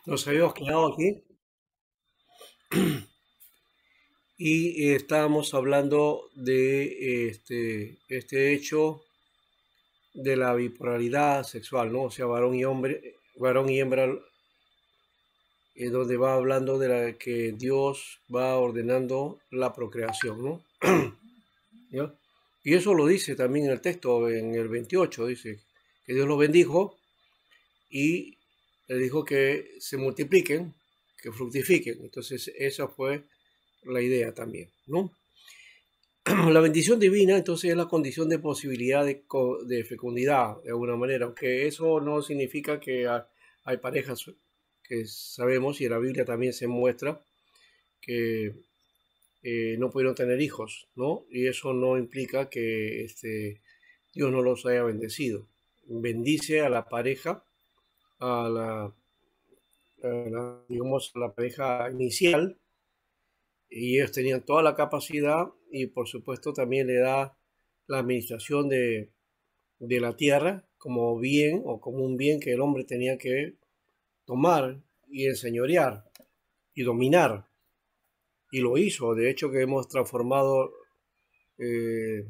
Nos habíamos quedado aquí y estábamos hablando de este hecho de la bipolaridad sexual, ¿no? O sea, varón y hombre, varón y hembra, donde va hablando de la que Dios va ordenando la procreación, ¿no? ¿Ya? Y eso lo dice también en el texto, en el 28, dice que Dios los bendijo y le dijo que se multipliquen, que fructifiquen. Entonces, esa fue la idea también, ¿no? La bendición divina entonces es la condición de posibilidad de fecundidad de alguna manera, aunque eso no significa que hay parejas que sabemos y en la Biblia también se muestra que no pudieron tener hijos, ¿no? Y eso no implica que Dios no los haya bendecido. Bendice a la pareja, a digamos, a la pareja inicial, y ellos tenían toda la capacidad y por supuesto también le da la administración de la tierra como bien o como un bien que el hombre tenía que tomar y enseñorear y dominar. Y lo hizo. De hecho que hemos transformado eh,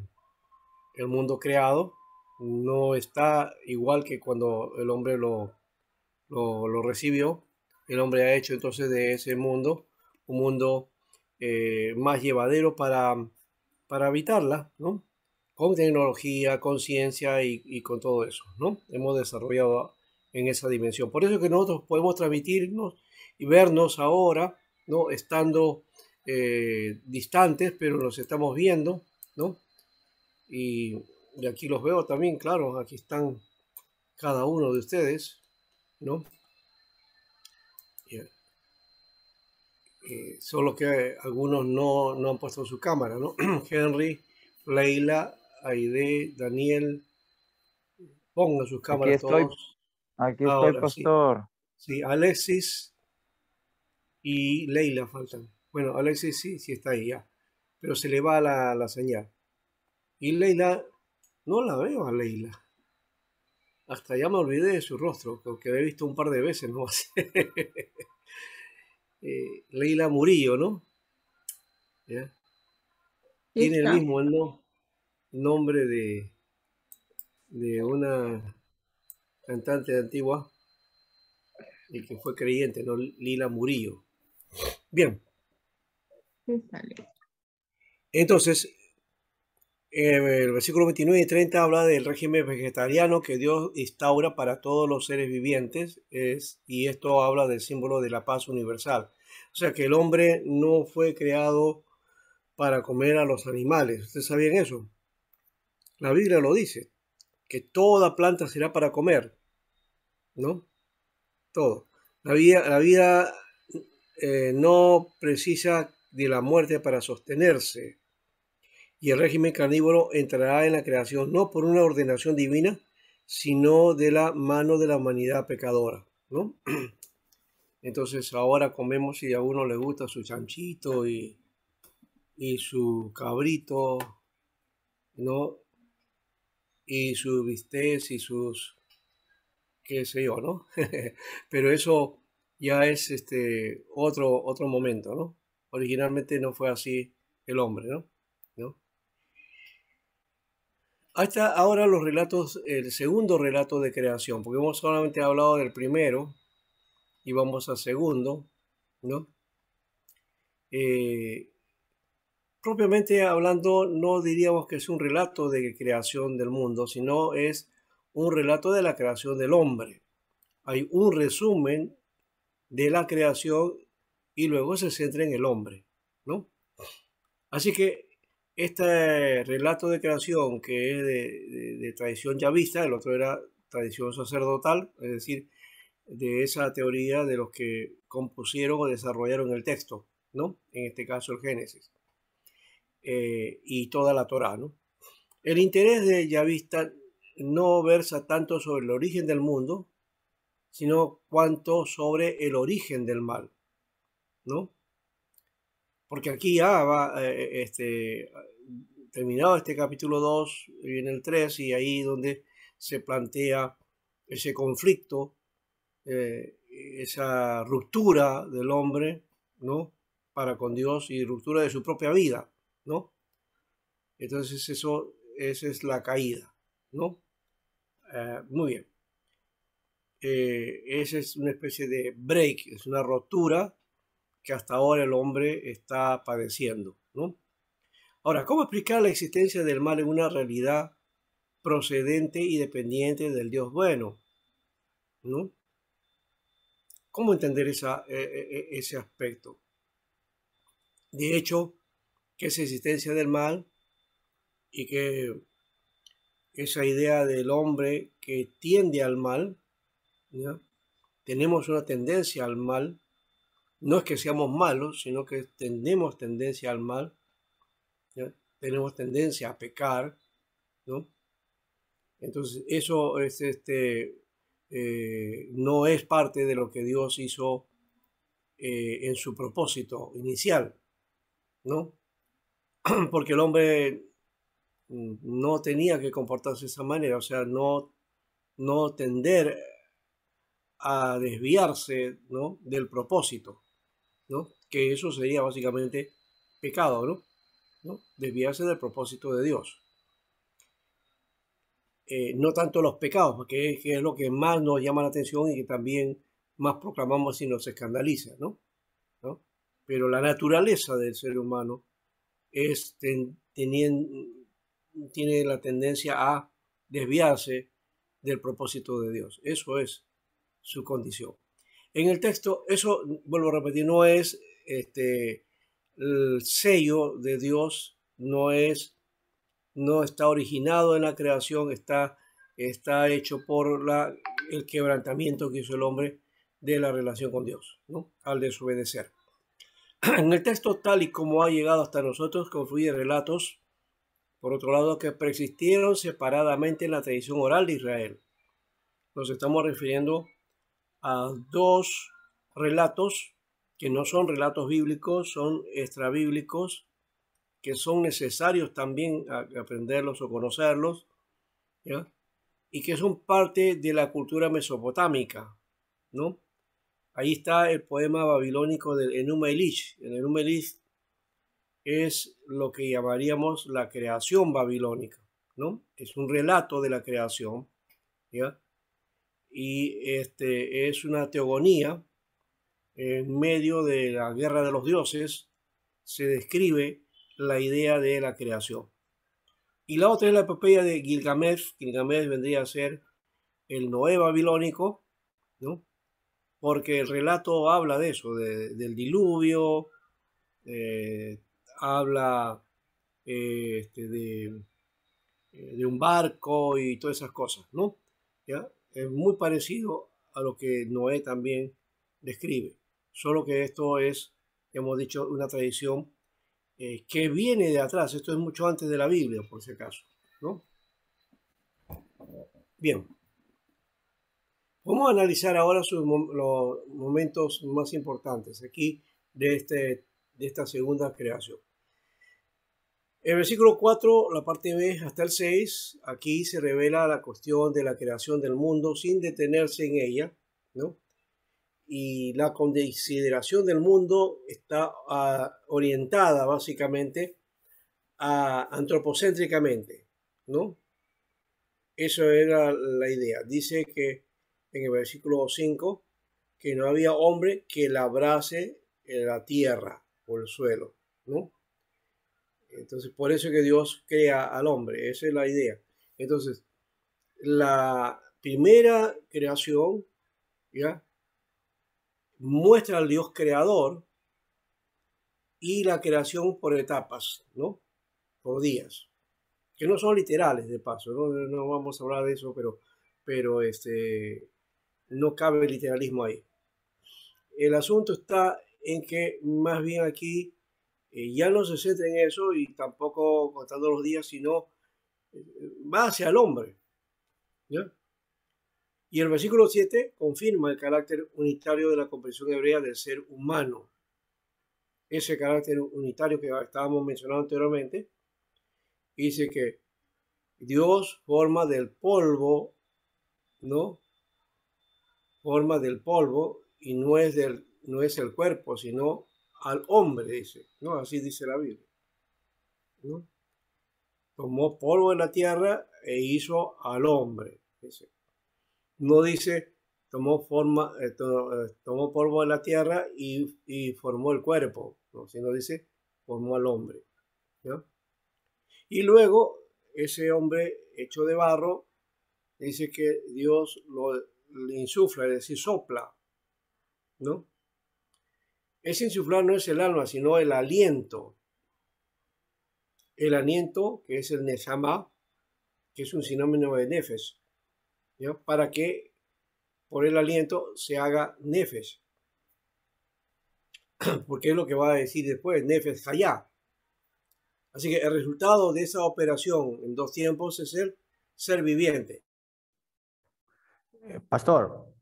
el mundo creado. No está igual que cuando el hombre lo recibió. El hombre ha hecho entonces de ese mundo un mundo más llevadero para habitarla, ¿no? Con tecnología, con ciencia y con todo eso, ¿no? Hemos desarrollado en esa dimensión. Por eso es que nosotros podemos transmitirnos y vernos ahora, ¿no? Estando distantes, pero nos estamos viendo, ¿no? Y aquí los veo también, claro, aquí están cada uno de ustedes, ¿no? Solo que algunos no han puesto su cámara, ¿no? Henry, Leila, Aide, Daniel, pongan sus Aquí cámaras estoy, todos. aquí estoy, Ahora sí. pastor. Sí, Alexis y Leila faltan. Bueno, Alexis sí, sí está ahí ya. Pero se le va la señal. Y Leila, no la veo a Leila. Hasta ya me olvidé de su rostro, porque la he visto un par de veces, ¿no? Leila Murillo, ¿no? ¿Ya? Sí Tiene el está. mismo nombre de una cantante antigua y que fue creyente, ¿no? Lila Murillo. Bien, Sí sale. entonces, el versículo 29 y 30 habla del régimen vegetariano que Dios instaura para todos los seres vivientes y esto habla del símbolo de la paz universal. O sea que el hombre no fue creado para comer a los animales. ¿Ustedes sabían eso? La Biblia lo dice, que toda planta será para comer, ¿no? Todo. La vida no precisa de la muerte para sostenerse. Y el régimen carnívoro entrará en la creación no por una ordenación divina, sino de la mano de la humanidad pecadora, ¿no? Entonces ahora comemos y a uno le gusta su chanchito y su cabrito, ¿no? Y su bistec y sus, qué sé yo, ¿no? Pero eso ya es otro momento, ¿no? Originalmente no fue así el hombre, ¿no? ¿No? Hasta ahora los relatos, el segundo relato de creación, porque hemos solamente hablado del primero y vamos al segundo, ¿no? Eh, Propiamente hablando, no diríamos que es un relato de creación del mundo, sino es un relato de la creación del hombre. Hay un resumen de la creación y luego se centra en el hombre, ¿no? Así que este relato de creación que es de tradición yavista, el otro era tradición sacerdotal, es decir, de esa teoría de los que compusieron o desarrollaron el texto, ¿no? En este caso el Génesis y toda la Torá, ¿no? El interés de yavista no versa tanto sobre el origen del mundo, sino cuanto sobre el origen del mal, ¿no? Porque aquí ya va, terminado este capítulo 2 viene el 3 y ahí donde se plantea ese conflicto esa ruptura del hombre, ¿no? Para con Dios y ruptura de su propia vida, ¿no? Entonces esa es la caída, ¿no? Muy bien. Esa es una especie de break, es una rotura que hasta ahora el hombre está padeciendo, ¿no? Ahora, ¿cómo explicar la existencia del mal en una realidad procedente y dependiente del Dios bueno, ¿no? ¿Cómo entender ese aspecto? De hecho, que esa existencia del mal y que esa idea del hombre que tiende al mal, ¿ya? Tenemos una tendencia al mal, no es que seamos malos, sino que tenemos tendencia al mal, ¿ya? Tenemos tendencia a pecar, ¿no? Entonces, eso es no es parte de lo que Dios hizo en su propósito inicial, ¿no? Porque el hombre no tenía que comportarse de esa manera, o sea, no tender a desviarse, ¿no? Del propósito, ¿no? Que eso sería básicamente pecado, ¿no? ¿No? Desviarse del propósito de Dios. No tanto los pecados, porque es lo que más nos llama la atención y que también más proclamamos y nos escandaliza, ¿no? ¿No? Pero la naturaleza del ser humano es tiene la tendencia a desviarse del propósito de Dios. Eso es su condición. En el texto, eso, vuelvo a repetir, no es el sello de Dios, no está originado en la creación, está hecho por el quebrantamiento que hizo el hombre de la relación con Dios, ¿no? Al desobedecer. En el texto tal y como ha llegado hasta nosotros, confluye relatos, por otro lado, que preexistieron separadamente en la tradición oral de Israel. Nos estamos refiriendo a dos relatos que no son relatos bíblicos, son extrabíblicos, que son necesarios también aprenderlos o conocerlos, ¿ya? Y que son parte de la cultura mesopotámica, ¿no? Ahí está el poema babilónico del Enuma Elish. El Enuma Elish es lo que llamaríamos la creación babilónica, ¿no? Es un relato de la creación, ¿ya? Y es una teogonía. En medio de la guerra de los dioses se describe la idea de la creación. Y la otra es la epopeya de Gilgamesh. Gilgamesh vendría a ser el Noé babilónico, ¿no? Porque el relato habla de eso, del diluvio, habla de un barco y todas esas cosas, ¿no? ¿Ya? Es muy parecido a lo que Noé también describe, solo que esto es, hemos dicho, una tradición que viene de atrás, esto es mucho antes de la Biblia, por si acaso, ¿no? Bien, vamos a analizar ahora los momentos más importantes aquí de esta segunda creación. El versículo 4, la parte B hasta el 6, aquí se revela la cuestión de la creación del mundo sin detenerse en ella, ¿no? Y la consideración del mundo está orientada básicamente antropocéntricamente, ¿no? Eso era la idea. Dice que en el versículo 5 que no había hombre que labrase la tierra o el suelo, ¿no? Entonces, por eso es que Dios crea al hombre, esa es la idea. Entonces, la primera creación, ¿ya? Muestra al Dios creador y la creación por etapas, ¿no? Por días, que no son literales de paso, no vamos a hablar de eso, pero no cabe el literalismo ahí. El asunto está en que más bien aquí ya no se centra en eso y tampoco contando los días, sino va hacia el hombre, ¿ya? Y el versículo 7 confirma el carácter unitario de la comprensión hebrea del ser humano. Ese carácter unitario que estábamos mencionando anteriormente, dice que Dios forma del polvo, ¿no? forma del polvo y no es el cuerpo, sino al hombre, dice, ¿no? Así dice la Biblia, ¿no? Tomó polvo de la tierra e hizo al hombre, dice. No dice tomó polvo de la tierra y formó el cuerpo, ¿no? Sino dice formó al hombre, ¿no? Y luego ese hombre hecho de barro dice que Dios le insufla, es decir, sopla, ¿no? Ese insuflar no es el alma, sino el aliento. El aliento, que es el Neshama, que es un sinónimo de Nefesh, ¿ya? Para que por el aliento se haga Nefesh. Porque es lo que va a decir después, Nefesh Hayá. Así que el resultado de esa operación en dos tiempos es el ser viviente. Pastor.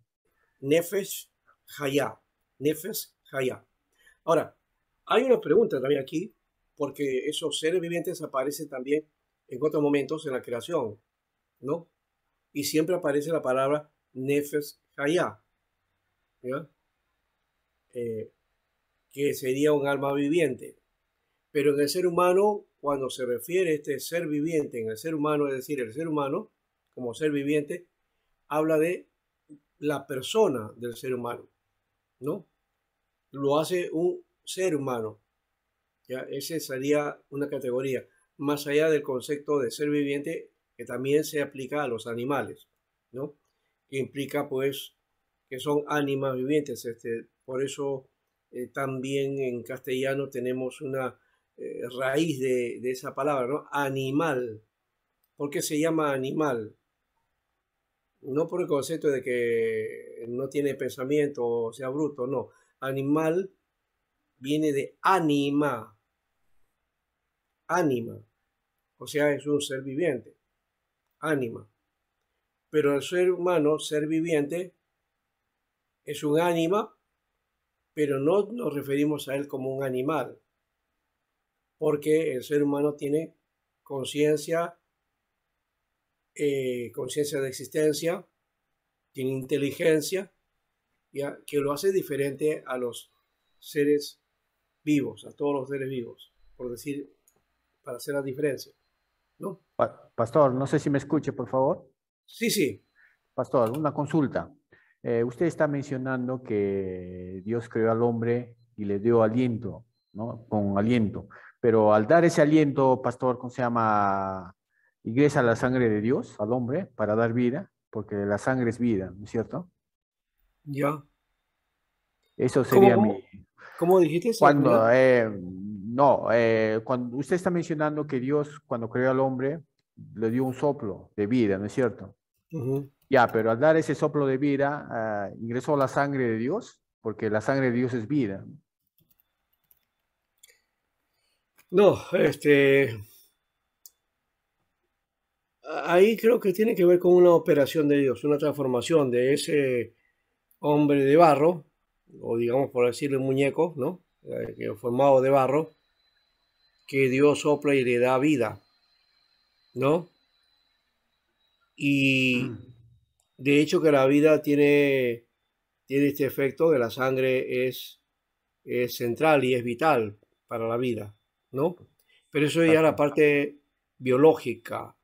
Nefesh Hayá. Nefesh Hayá. Ahora, hay una pregunta también aquí, porque esos seres vivientes aparecen también en otros momentos en la creación, ¿no? Y siempre aparece la palabra Nefesh Hayá, ¿ya? Que sería un alma viviente. Pero en el ser humano, cuando se refiere a este ser viviente en el ser humano, es decir, el ser humano como ser viviente, habla de la persona del ser humano, ¿no? Lo hace un ser humano, ¿ya? Esa sería una categoría, más allá del concepto de ser viviente que también se aplica a los animales, ¿no? Que implica pues que son ánimas vivientes. Por eso también en castellano tenemos una raíz de esa palabra, ¿no? Animal. ¿Por qué se llama animal? No por el concepto de que no tiene pensamiento o sea bruto, no. Animal viene de ánima, ánima, o sea, es un ser viviente, ánima. Pero el ser humano, ser viviente, es un ánima, pero no nos referimos a él como un animal, porque el ser humano tiene conciencia, conciencia de existencia, tiene inteligencia, ¿ya? Que lo hace diferente a los seres vivos, a todos los seres vivos, por decir, para hacer la diferencia, ¿no? Pastor, no sé si me escuche, por favor. Sí, sí. Pastor, una consulta. Usted está mencionando que Dios creó al hombre y le dio aliento, ¿no? Con aliento. Pero al dar ese aliento, pastor, ¿cómo se llama? Ingresa la sangre de Dios al hombre para dar vida, porque la sangre es vida, ¿no es cierto? Ya. Eso ¿Cómo, sería mi... cómo dijiste esa Cuando, pregunta? no, cuando usted está mencionando que Dios, cuando creó al hombre, le dio un soplo de vida, ¿no es cierto? Ujú. Ya, pero al dar ese soplo de vida, ingresó la sangre de Dios, porque la sangre de Dios es vida. No, ahí creo que tiene que ver con una operación de Dios, una transformación de ese hombre de barro, o digamos por decirlo muñeco, ¿no? Que formado de barro, que Dios sopla y le da vida, ¿no? Y de hecho que la vida tiene este efecto de la sangre es central y es vital para la vida, ¿no? Pero eso ya es la Exacto. parte biológica,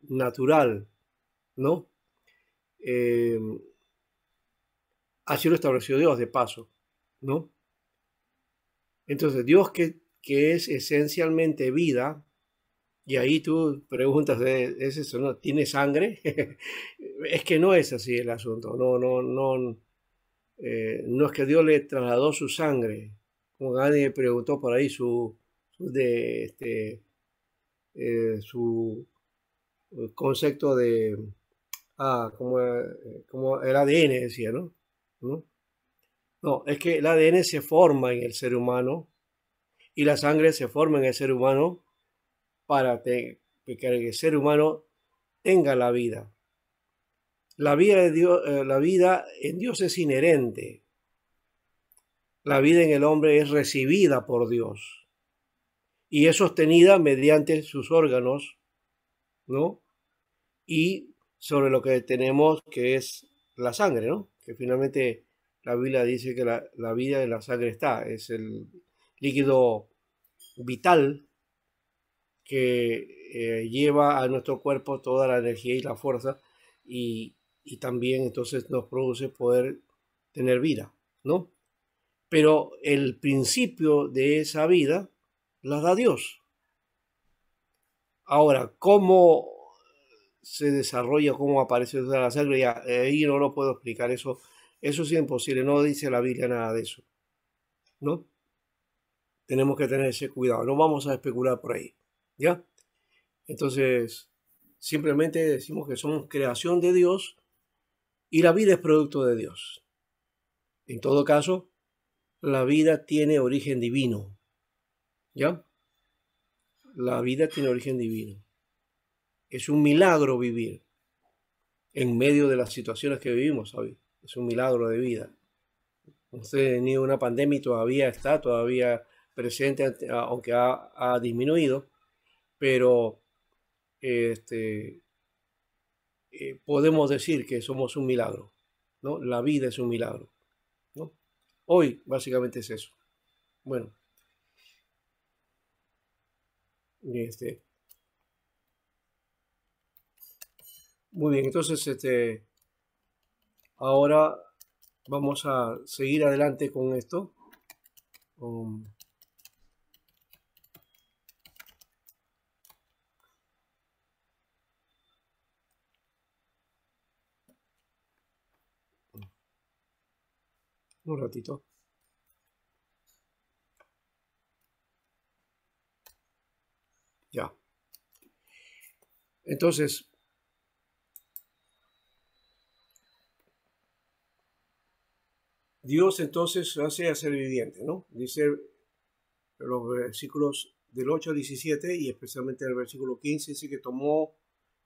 natural, ¿no? Eh, Así lo estableció Dios, de paso, ¿no? Entonces, Dios que es esencialmente vida, y ahí tú preguntas, ¿es eso, no? ¿Tiene sangre? Es que no es así el asunto, no es que Dios le trasladó su sangre, como alguien preguntó por ahí su concepto de, como el ADN decía, ¿no? ¿No? No, es que el ADN se forma en el ser humano y la sangre se forma en el ser humano para que el ser humano tenga la vida. La vida de Dios, la vida en Dios es inherente. La vida en el hombre es recibida por Dios y es sostenida mediante sus órganos, ¿no? Y sobre lo que tenemos que es la sangre, ¿no? que finalmente la Biblia dice que la vida en la sangre está, es el líquido vital que lleva a nuestro cuerpo toda la energía y la fuerza y también entonces nos produce poder tener vida, ¿no? Pero el principio de esa vida la da Dios. Ahora, ¿cómo se desarrolla, cómo aparece la sangre? Ya, ahí no lo puedo explicar, eso es imposible, no dice la Biblia nada de eso, ¿no? Tenemos que tener ese cuidado, no vamos a especular por ahí, ¿ya? Entonces, simplemente decimos que somos creación de Dios y la vida es producto de Dios. En todo caso, la vida tiene origen divino, ¿ya? La vida tiene origen divino. Es un milagro vivir en medio de las situaciones que vivimos, ¿sabes? Es un milagro de vida. No sé, ni una pandemia todavía está, todavía presente, aunque ha disminuido, pero podemos decir que somos un milagro, ¿no? La vida es un milagro, ¿no? Hoy básicamente es eso. Bueno, muy bien, entonces ahora vamos a seguir adelante con esto. Un ratito. Ya. Entonces, Dios entonces hace a ser viviente, ¿no? Dice los versículos del 8 al 17 y especialmente el versículo 15, dice que tomó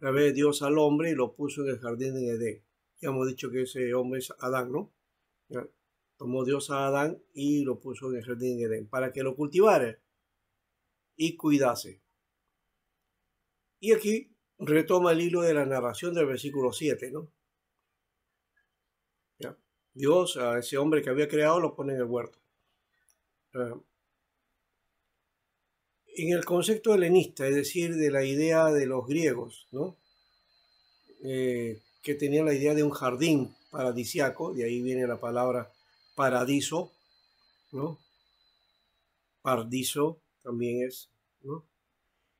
la vez Dios al hombre y lo puso en el jardín de Edén. Ya hemos dicho que ese hombre es Adán, ¿no? Ya. Tomó Dios a Adán y lo puso en el jardín de Edén para que lo cultivara y cuidase. Y aquí retoma el hilo de la narración del versículo 7, ¿no? ¿Ya? Dios a ese hombre que había creado lo pone en el huerto. En el concepto helenista, es decir, de la idea de los griegos, ¿no? Que tenían la idea de un jardín paradisiaco, de ahí viene la palabra paradiso, ¿no? Pardiso también es, ¿no?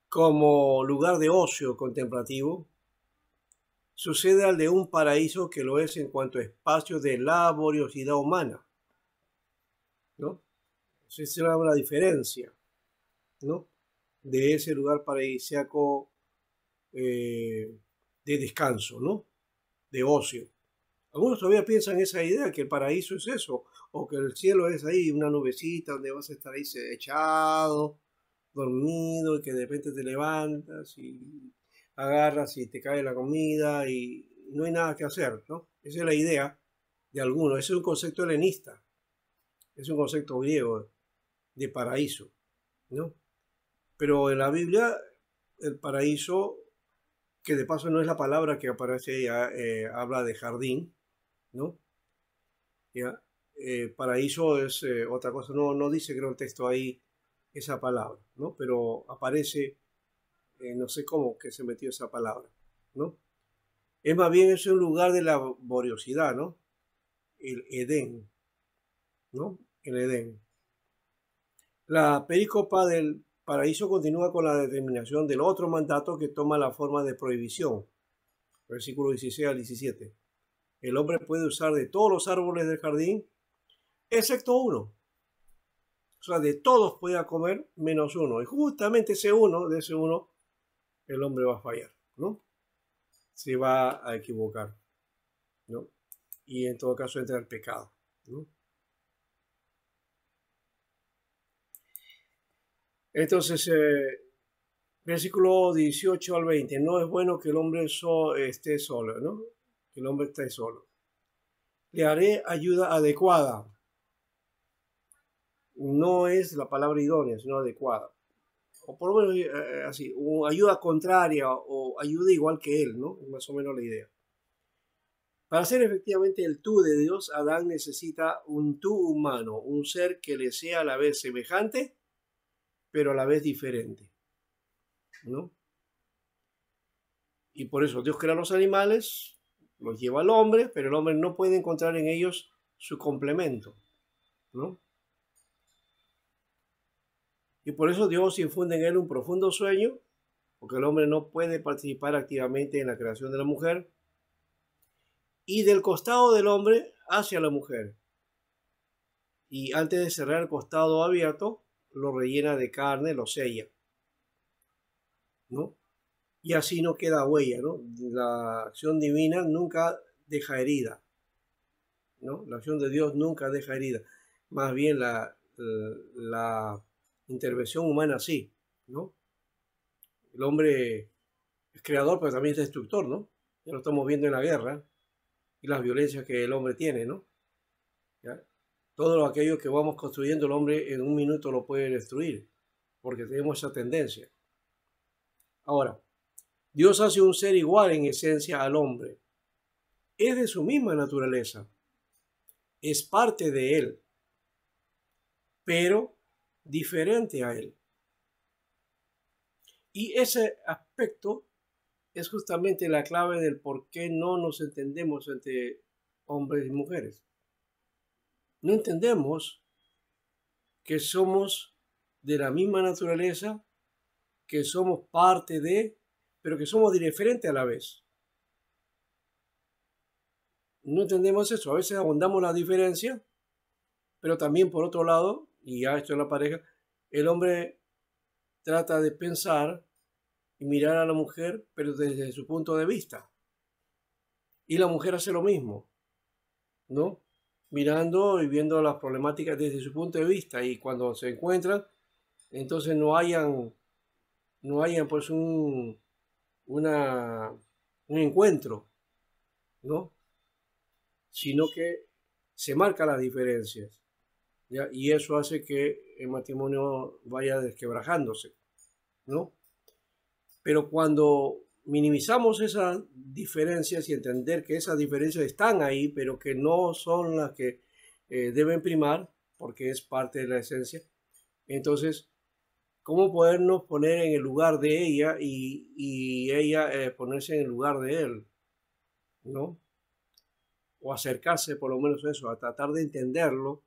Como lugar de ocio contemplativo, sucede al de un paraíso que lo es en cuanto a espacio de laboriosidad humana, ¿no? Esa es una diferencia, ¿no? De ese lugar paradisíaco de descanso, ¿no? De ocio. Algunos todavía piensan esa idea que el paraíso es eso, o que el cielo es ahí una nubecita donde vas a estar ahí echado, dormido, y que de repente te levantas y agarras y te cae la comida y no hay nada que hacer, ¿no? Esa es la idea de algunos, ese es un concepto helenista, es un concepto griego de paraíso, ¿no? Pero en la Biblia el paraíso, que de paso no es la palabra que aparece, habla de jardín, ¿no? ¿Ya? Paraíso es otra cosa, no dice, creo, el texto ahí esa palabra, ¿no? Pero aparece, no sé cómo que se metió esa palabra, ¿no? Es más bien es un lugar de laboriosidad, ¿no? El Edén, ¿no? El Edén. La perícopa del paraíso continúa con la determinación del otro mandato que toma la forma de prohibición, versículo 16 al 17. El hombre puede usar de todos los árboles del jardín, excepto uno. O sea, de todos puede comer menos uno. Y justamente ese uno, de ese uno, el hombre va a fallar, ¿no? Se va a equivocar, ¿no? Y en todo caso entra el pecado, ¿no? Entonces, versículo 18 al 20. No es bueno que el hombre esté solo, ¿no? Que el hombre esté solo. Le haré ayuda adecuada. No es la palabra idónea, sino adecuada. O por lo menos así, o ayuda contraria o ayuda igual que él, ¿no? Es más o menos la idea. Para ser efectivamente el tú de Dios, Adán necesita un tú humano, un ser que le sea a la vez semejante, pero a la vez diferente, ¿no? Y por eso Dios crea los animales, los lleva al hombre, pero el hombre no puede encontrar en ellos su complemento, ¿no? Y por eso Dios infunde en él un profundo sueño, porque el hombre no puede participar activamente en la creación de la mujer, y del costado del hombre hacia la mujer. Y antes de cerrar el costado abierto, lo rellena de carne, lo sella, ¿no? Y así no queda huella, ¿no? La acción divina nunca deja herida, ¿no? La acción de Dios nunca deja herida. Más bien la intervención humana sí, ¿no? El hombre es creador, pero también es destructor, ¿no? Ya lo estamos viendo en la guerra y las violencias que el hombre tiene, ¿no? ¿Ya? Todo aquello que vamos construyendo, el hombre en un minuto lo puede destruir, porque tenemos esa tendencia. Ahora, Dios hace un ser igual en esencia al hombre. Es de su misma naturaleza. Es parte de él, pero diferente a él. Y ese aspecto es justamente la clave del por qué no nos entendemos entre hombres y mujeres. No entendemos que somos de la misma naturaleza, que somos parte de, pero que somos diferentes a la vez. No entendemos eso. A veces abundamos la diferencia, pero también por otro lado, y ya esto en la pareja, el hombre trata de pensar y mirar a la mujer, pero desde su punto de vista. Y la mujer hace lo mismo, ¿no? Mirando y viendo las problemáticas desde su punto de vista. Y cuando se encuentran, entonces no hayan pues un encuentro, ¿no? Sino que se marcan las diferencias, ¿ya? Y eso hace que el matrimonio vaya desquebrajándose, ¿no? Pero cuando minimizamos esas diferencias y entender que esas diferencias están ahí, pero que no son las que deben primar, porque es parte de la esencia, entonces, ¿cómo podernos poner en el lugar de ella y ella ponerse en el lugar de él, ¿no? O acercarse por lo menos a eso, a tratar de entenderlo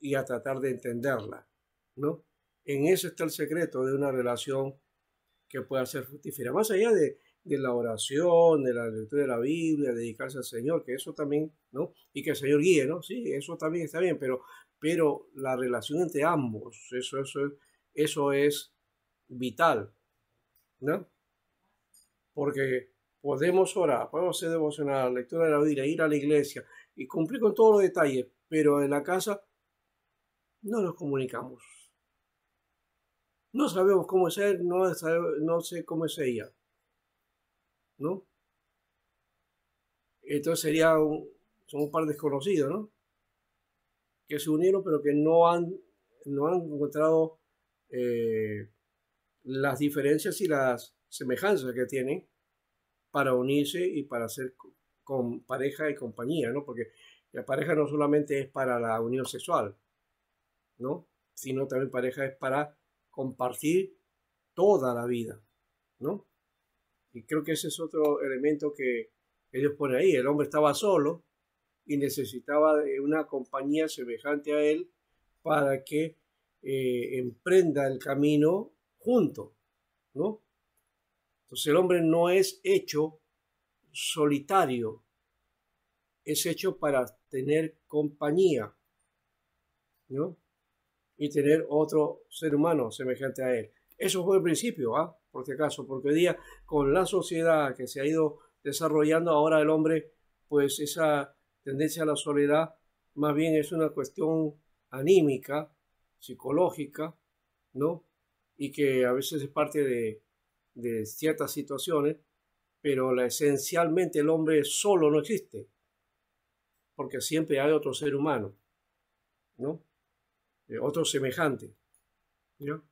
y a tratar de entenderla, ¿no? En eso está el secreto de una relación que pueda ser fructífera. Más allá de la oración, de la lectura de la Biblia, dedicarse al Señor, que eso también, ¿no? Y que el Señor guíe, ¿no? Sí, eso también está bien, pero la relación entre ambos, eso es vital, ¿no? Porque podemos orar, podemos hacer devocional, lectura de la Biblia, ir a la iglesia y cumplir con todos los detalles, pero en la casa no nos comunicamos. No sabemos cómo es él, no sé cómo es ella, ¿no? Entonces son un par desconocidos, ¿no? Que se unieron pero que no han encontrado las diferencias y las semejanzas que tienen para unirse y para ser con pareja y compañía, ¿no? Porque la pareja no solamente es para la unión sexual, ¿no? Sino también pareja es para compartir toda la vida, ¿no? Y creo que ese es otro elemento que Dios pone ahí. El hombre estaba solo y necesitaba de una compañía semejante a él para que emprenda el camino junto, ¿no? Entonces el hombre no es hecho solitario, es hecho para tener compañía, ¿no? Y tener otro ser humano semejante a él. Eso fue el principio, ¿ah? Por si acaso, porque hoy día con la sociedad que se ha ido desarrollando, ahora el hombre, pues esa tendencia a la soledad más bien es una cuestión anímica, psicológica, ¿no? Y que a veces es parte de ciertas situaciones, pero esencialmente el hombre solo no existe, porque siempre hay otro ser humano, ¿no? Otro semejante, ¿no?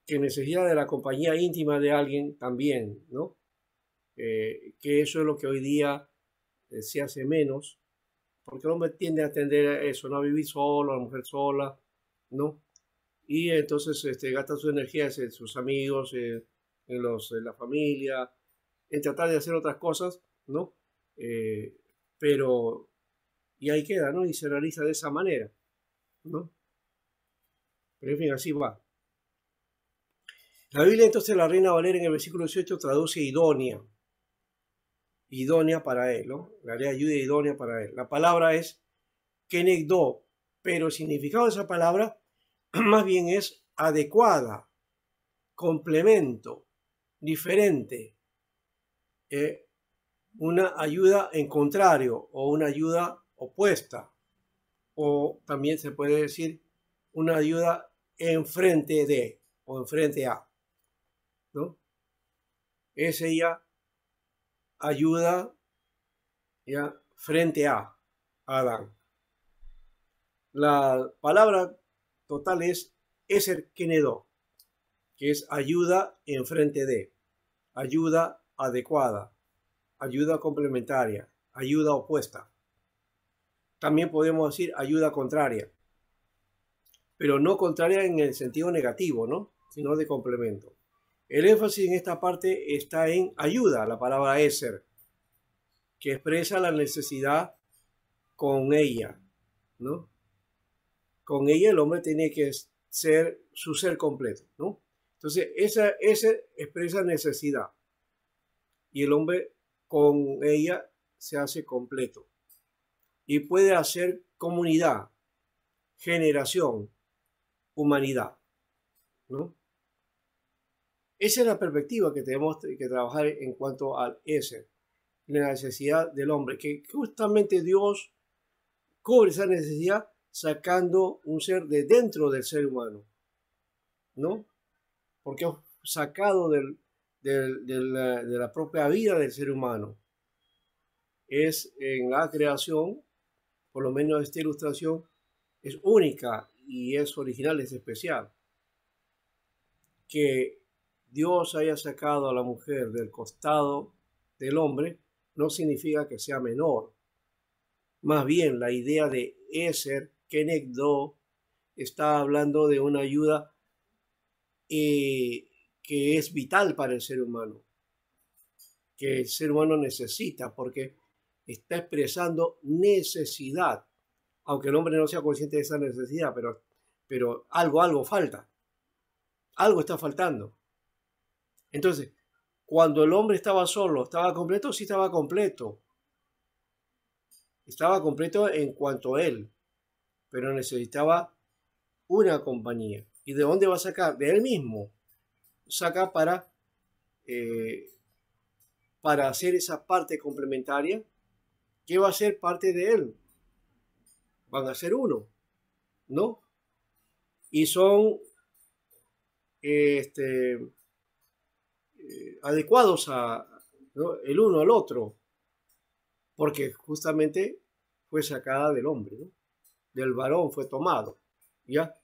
Que necesita de la compañía íntima de alguien también, ¿no? Que eso es lo que hoy día se hace menos, porque el hombre tiende a tender a eso, no a vivir solo, la mujer sola, ¿no? Y entonces gasta su energía en sus amigos, en la familia, en tratar de hacer otras cosas, ¿no? Pero, y ahí queda, ¿no? Y se realiza de esa manera, ¿no? Pero en fin, así va. La Biblia entonces, la Reina Valera en el versículo 18 traduce idónea. Idónea para él, ¿no? La ayuda idónea para él. La palabra es kenegdo, pero el significado de esa palabra más bien es adecuada, complemento, diferente, una ayuda en contrario o una ayuda opuesta, o también se puede decir una ayuda en frente de o en frente a, ¿no? Es ella ayuda ya frente a Adán. La palabra total es eser kenedo, que es ayuda en frente de, ayuda adecuada, ayuda complementaria, ayuda opuesta. También podemos decir ayuda contraria, pero no contraria en el sentido negativo, ¿no? Sino de complemento. El énfasis en esta parte está en ayuda, la palabra eser, que expresa la necesidad con ella, ¿no? Con ella el hombre tiene que ser su ser completo, ¿no? Entonces, esa expresa necesidad y el hombre con ella se hace completo y puede hacer comunidad, generación, humanidad, ¿no? Esa es la perspectiva que tenemos que trabajar en cuanto al ese, la necesidad del hombre, que justamente Dios cubre esa necesidad sacando un ser de dentro del ser humano, ¿no? Porque es sacado de la propia vida del ser humano. Es en la creación, por lo menos esta ilustración, es única y es original, es especial. Que Dios haya sacado a la mujer del costado del hombre no significa que sea menor. Más bien, la idea de eser, kenegdo, está hablando de una ayuda que es vital para el ser humano, que el ser humano necesita, porque está expresando necesidad, aunque el hombre no sea consciente de esa necesidad, pero algo falta, algo está faltando. Entonces, cuando el hombre estaba solo, ¿estaba completo? Sí estaba completo. Estaba completo en cuanto a él, pero necesitaba una compañía. ¿Y de dónde va a sacar? De él mismo. Saca para hacer esa parte complementaria que va a ser parte de él. Van a ser uno, ¿no? Y son adecuados ¿no? El uno al otro, porque justamente fue sacada del hombre, ¿no? Del varón fue tomado, ¿ya?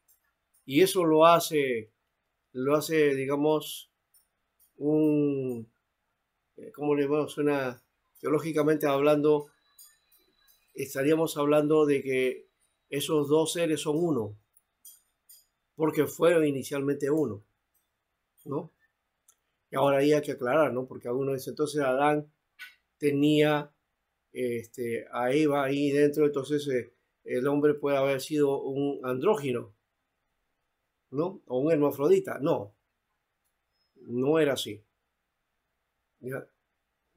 Y eso lo hace, digamos, ¿cómo le suena? Teológicamente hablando, estaríamos hablando de que esos dos seres son uno, porque fueron inicialmente uno, ¿no? Y ahora hay que aclarar, ¿no? Porque algunos dicen, entonces Adán tenía a Eva ahí dentro, entonces el hombre puede haber sido un andrógino, ¿no? O un hermafrodita. No, no era así. ¿Ya?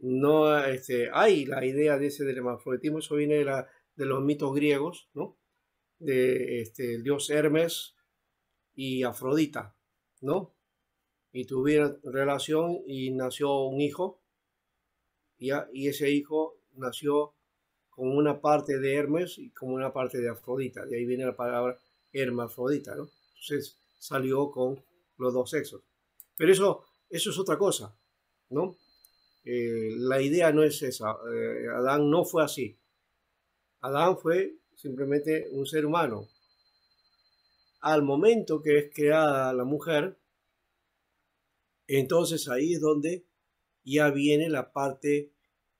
No, hay la idea de ese del hermafroditismo, eso viene de los mitos griegos, ¿no? De el dios Hermes y Afrodita, ¿no? Y tuvieron relación y nació un hijo, ¿ya? Y ese hijo nació con una parte de Hermes y con una parte de Afrodita, de ahí viene la palabra hermafrodita, ¿no? Entonces salió con los dos sexos. Pero eso es otra cosa, ¿no? La idea no es esa. Adán no fue así. Adán fue simplemente un ser humano. Al momento que es creada la mujer, entonces ahí es donde ya viene la parte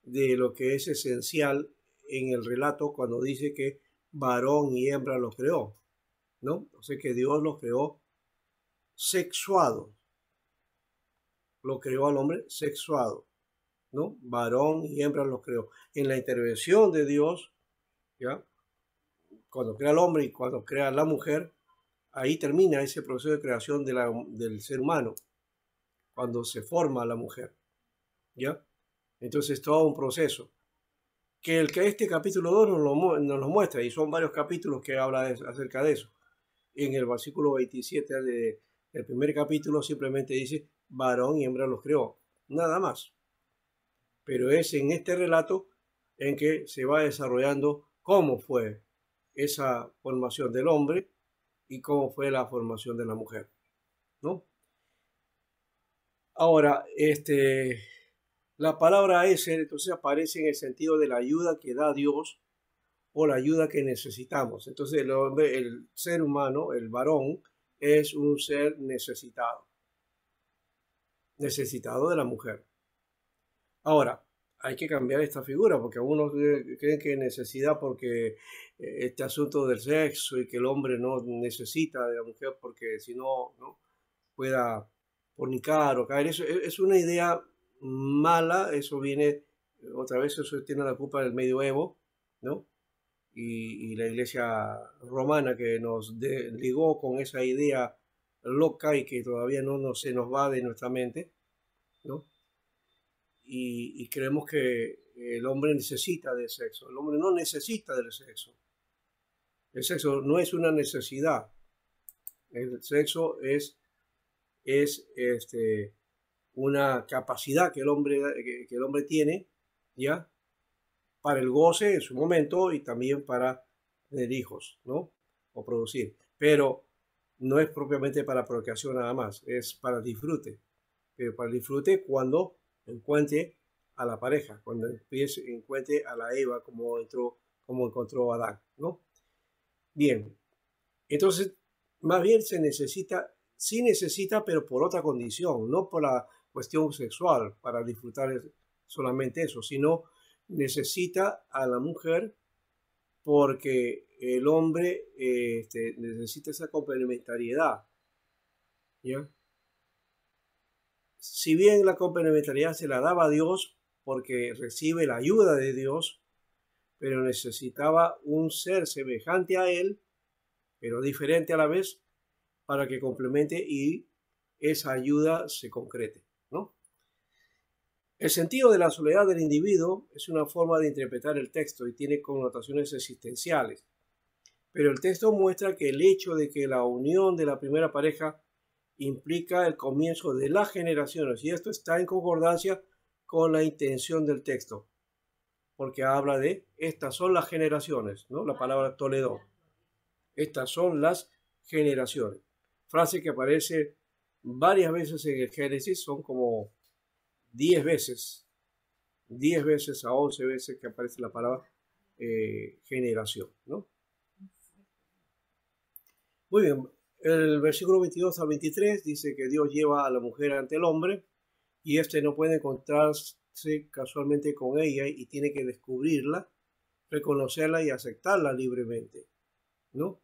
de lo que es esencial en el relato cuando dice que varón y hembra los creó, ¿no? O sea que Dios los creó sexuados, lo creó al hombre sexuado, ¿no? Varón y hembra los creó. En la intervención de Dios, ¿ya? Cuando crea al hombre y cuando crea a la mujer, ahí termina ese proceso de creación del ser humano, cuando se forma la mujer, ¿ya? Entonces todo un proceso. Que este capítulo 2 nos lo muestra, y son varios capítulos que habla acerca de eso. En el versículo 27 del primer capítulo simplemente dice, varón y hembra los creó, nada más. Pero es en este relato en que se va desarrollando cómo fue esa formación del hombre y cómo fue la formación de la mujer, ¿no? Ahora, la palabra Eser entonces aparece en el sentido de la ayuda que da Dios o la ayuda que necesitamos. Entonces el ser humano, el varón, es un ser necesitado de la mujer. Ahora, hay que cambiar esta figura porque algunos creen que necesidad porque este asunto del sexo y que el hombre no necesita de la mujer porque si no, no pueda fornicar o caer. Eso es una idea mala, eso viene, otra vez, eso tiene la culpa del medioevo, ¿no? Y la iglesia romana que nos ligó con esa idea loca y que todavía no se nos va de nuestra mente, ¿no? Y creemos que el hombre necesita del sexo. El hombre no necesita del sexo. El sexo no es una necesidad. El sexo es una capacidad que el hombre tiene, ¿ya? Para el goce en su momento y también para tener hijos, ¿no? O producir. Pero no es propiamente para procreación nada más, es para disfrute. Pero para el disfrute cuando encuentre a la pareja, cuando encuentre a la Eva como encontró Adán, ¿no? Bien, entonces más bien sí necesita, pero por otra condición, no por la cuestión sexual, para disfrutar solamente eso, sino necesita a la mujer porque el hombre necesita esa complementariedad, ¿ya? Si bien la complementariedad se la daba a Dios porque recibe la ayuda de Dios, pero necesitaba un ser semejante a él, pero diferente a la vez, para que complemente y esa ayuda se concrete, ¿no? El sentido de la soledad del individuo es una forma de interpretar el texto y tiene connotaciones existenciales, pero el texto muestra que el hecho de que la unión de la primera pareja implica el comienzo de las generaciones, y esto está en concordancia con la intención del texto, porque habla de estas son las generaciones, ¿no? La palabra Toledo. Estas son las generaciones. Frase que aparece varias veces en el Génesis, son como 10 veces a 11 veces que aparece la palabra generación, ¿no? Muy bien, el versículo 22 al 23 dice que Dios lleva a la mujer ante el hombre y no puede encontrarse casualmente con ella y tiene que descubrirla, reconocerla y aceptarla libremente, ¿no?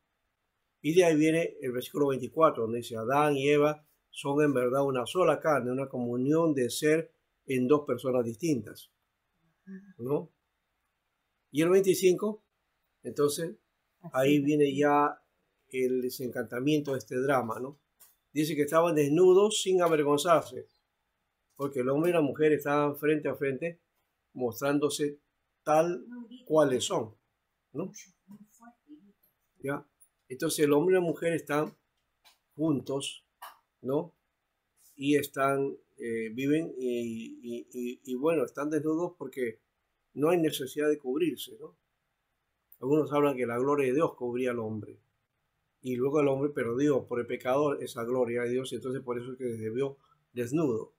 Y de ahí viene el versículo 24, donde dice, Adán y Eva son en verdad una sola carne, una comunión de ser en dos personas distintas, ¿no? Y el 25, entonces, ahí viene ya el desencantamiento de este drama, ¿no? Dice que estaban desnudos sin avergonzarse, porque el hombre y la mujer estaban frente a frente, mostrándose tal cuales son, ¿no? ¿Ya? Entonces el hombre y la mujer están juntos, ¿no? Y viven y bueno, están desnudos porque no hay necesidad de cubrirse, ¿no? Algunos hablan que la gloria de Dios cubría al hombre. Y luego el hombre perdió por el pecado esa gloria de Dios, y entonces por eso es que se vio desnudo.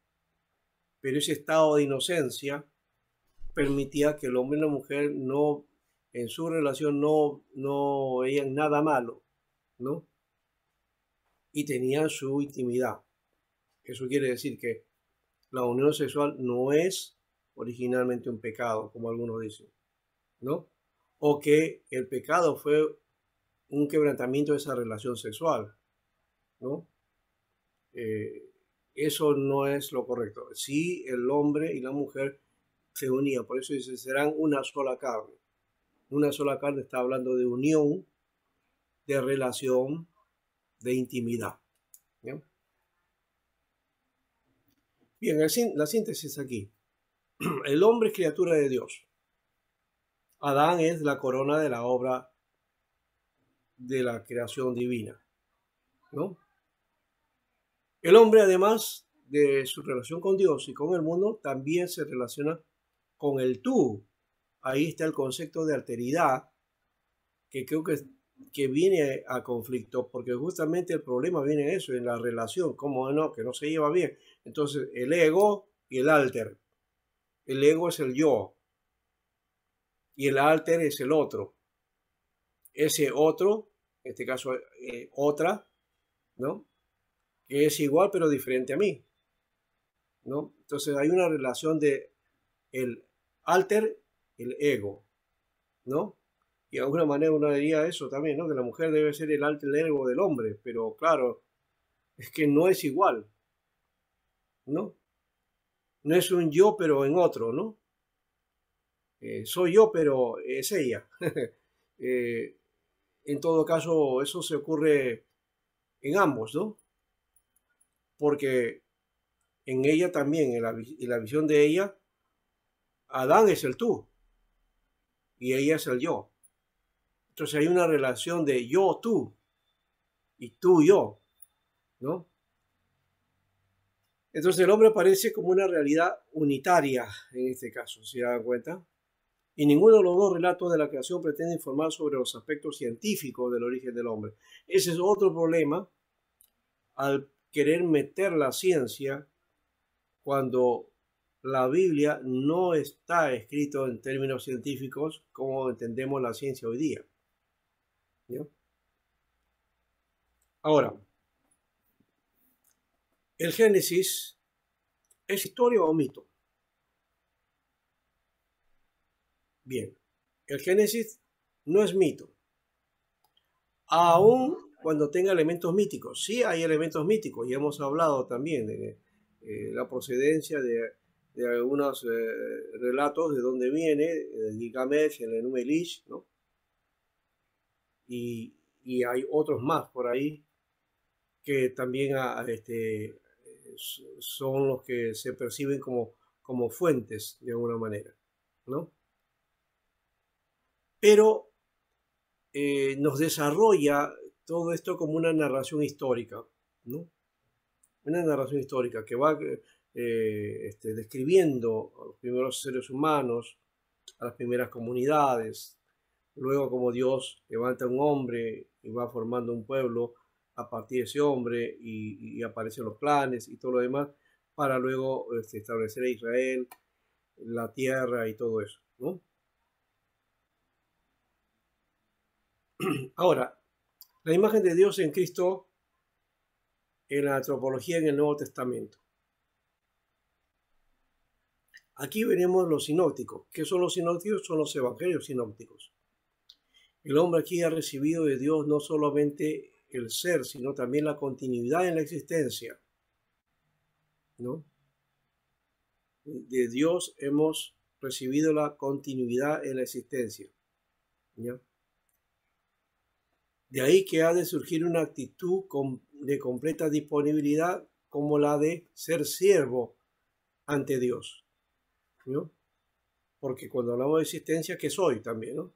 Pero ese estado de inocencia permitía que el hombre y la mujer no, en su relación no veían nada malo, ¿no? Y tenían su intimidad. Eso quiere decir que la unión sexual no es originalmente un pecado, como algunos dicen, ¿no? O que el pecado fue un quebrantamiento de esa relación sexual, ¿no? Eso no es lo correcto. Sí, el hombre y la mujer se unían, por eso dice, serán una sola carne. Una sola carne está hablando de unión, de relación, de intimidad. ¿Bien? Bien, la síntesis aquí. El hombre es criatura de Dios. Adán es la corona de la obra de la creación divina, ¿no? El hombre, además de su relación con Dios y con el mundo, también se relaciona con el tú. Ahí está el concepto de alteridad, que creo que viene a conflicto, porque justamente el problema viene en eso, en la relación, como no, que no se lleva bien. Entonces, el ego y el alter. El ego es el yo y el alter es el otro. Ese otro, en este caso otra, ¿no? Que es igual pero diferente a mí, ¿no? Entonces hay una relación de el alter, el ego, ¿no? Y de alguna manera uno diría eso también, ¿no? Que la mujer debe ser el alter ego del hombre, pero claro, es que no es igual, ¿no? No es un yo pero en otro, ¿no? Soy yo pero es ella. En todo caso, eso se ocurre en ambos, ¿no? Porque en ella también, en la visión de ella, Adán es el tú y ella es el yo. Entonces hay una relación de yo-tú y tú-yo, ¿no? Entonces el hombre aparece como una realidad unitaria en este caso, ¿se dan cuenta? Y ninguno de los dos relatos de la creación pretende informar sobre los aspectos científicos del origen del hombre. Ese es otro problema al querer meter la ciencia cuando la Biblia no está escrito en términos científicos como entendemos la ciencia hoy día, ¿no? Ahora, ¿el Génesis es historia o mito? Bien, el Génesis no es mito, aun cuando tenga elementos míticos. Sí hay elementos míticos y hemos hablado también de la procedencia de algunos relatos de dónde viene, el Gilgamesh, el Enuma Elish, ¿no? Y hay otros más por ahí que también son los que se perciben como fuentes de alguna manera, ¿no? Pero nos desarrolla todo esto como una narración histórica, ¿no? Una narración histórica que va describiendo a los primeros seres humanos, a las primeras comunidades, luego como Dios levanta un hombre y va formando un pueblo a partir de ese hombre y aparecen los planes y todo lo demás para luego establecer a Israel, la tierra y todo eso, ¿no? Ahora, la imagen de Dios en Cristo en la antropología en el Nuevo Testamento. Aquí veremos los sinópticos. ¿Qué son los sinópticos? Son los evangelios sinópticos. El hombre aquí ha recibido de Dios no solamente el ser, sino también la continuidad en la existencia, ¿no? De Dios hemos recibido la continuidad en la existencia, ¿ya? De ahí que ha de surgir una actitud de completa disponibilidad como la de ser siervo ante Dios, ¿no? Porque cuando hablamos de existencia, ¿qué soy también, no?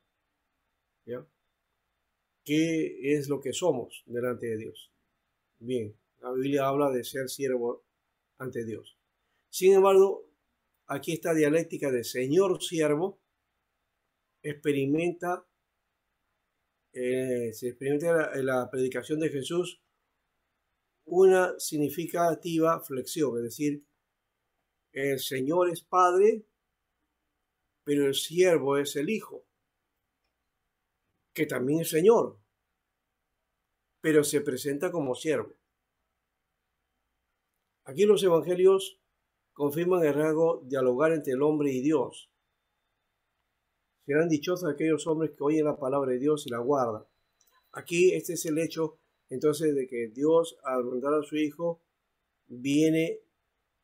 ¿Ya? ¿Qué es lo que somos delante de Dios? Bien, la Biblia habla de ser siervo ante Dios. Sin embargo, aquí esta dialéctica de Señor-siervo se experimenta en la predicación de Jesús una significativa flexión, es decir, el Señor es Padre, pero el siervo es el Hijo, que también es Señor, pero se presenta como siervo. Aquí los evangelios confirman el rasgo dialogar entre el hombre y Dios. Serán dichosos aquellos hombres que oyen la palabra de Dios y la guardan. Aquí este es el hecho entonces de que Dios, al mandar a su Hijo, viene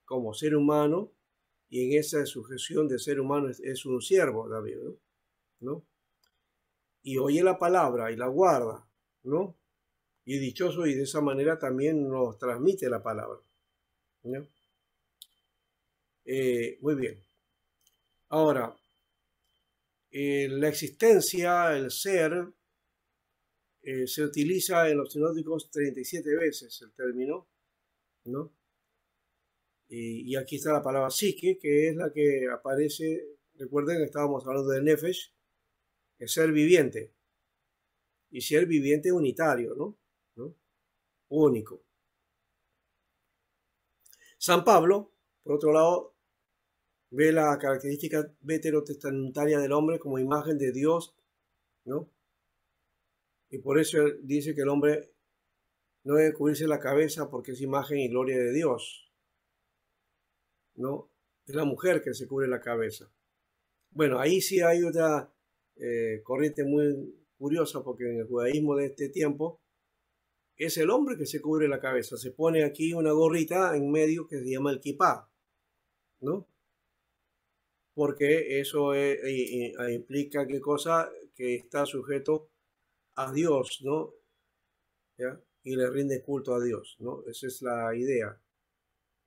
como ser humano, y en esa sujeción de ser humano es un siervo, David, ¿no? Y oye la palabra y la guarda, ¿no? Y dichoso, y de esa manera también nos transmite la palabra, ¿no? Muy bien. Ahora, la existencia, el ser, se utiliza en los sinópticos 37 veces el término, ¿no? Y aquí está la palabra psique, que es la que aparece, recuerden que estábamos hablando de nefesh, el ser viviente, y ser viviente unitario, ¿no? Único. San Pablo, por otro lado, ve la característica veterotestamentaria del hombre como imagen de Dios, ¿no? Y por eso dice que el hombre no debe cubrirse la cabeza porque es imagen y gloria de Dios, ¿no? Es la mujer que se cubre la cabeza. Bueno, ahí sí hay otra corriente muy curiosa, porque en el judaísmo de este tiempo es el hombre que se cubre la cabeza. Se pone aquí una gorrita en medio que se llama el kipá, ¿no? Porque eso implica qué cosa, que está sujeto a Dios, ¿no? ¿Ya? Y le rinde culto a Dios, ¿no? Esa es la idea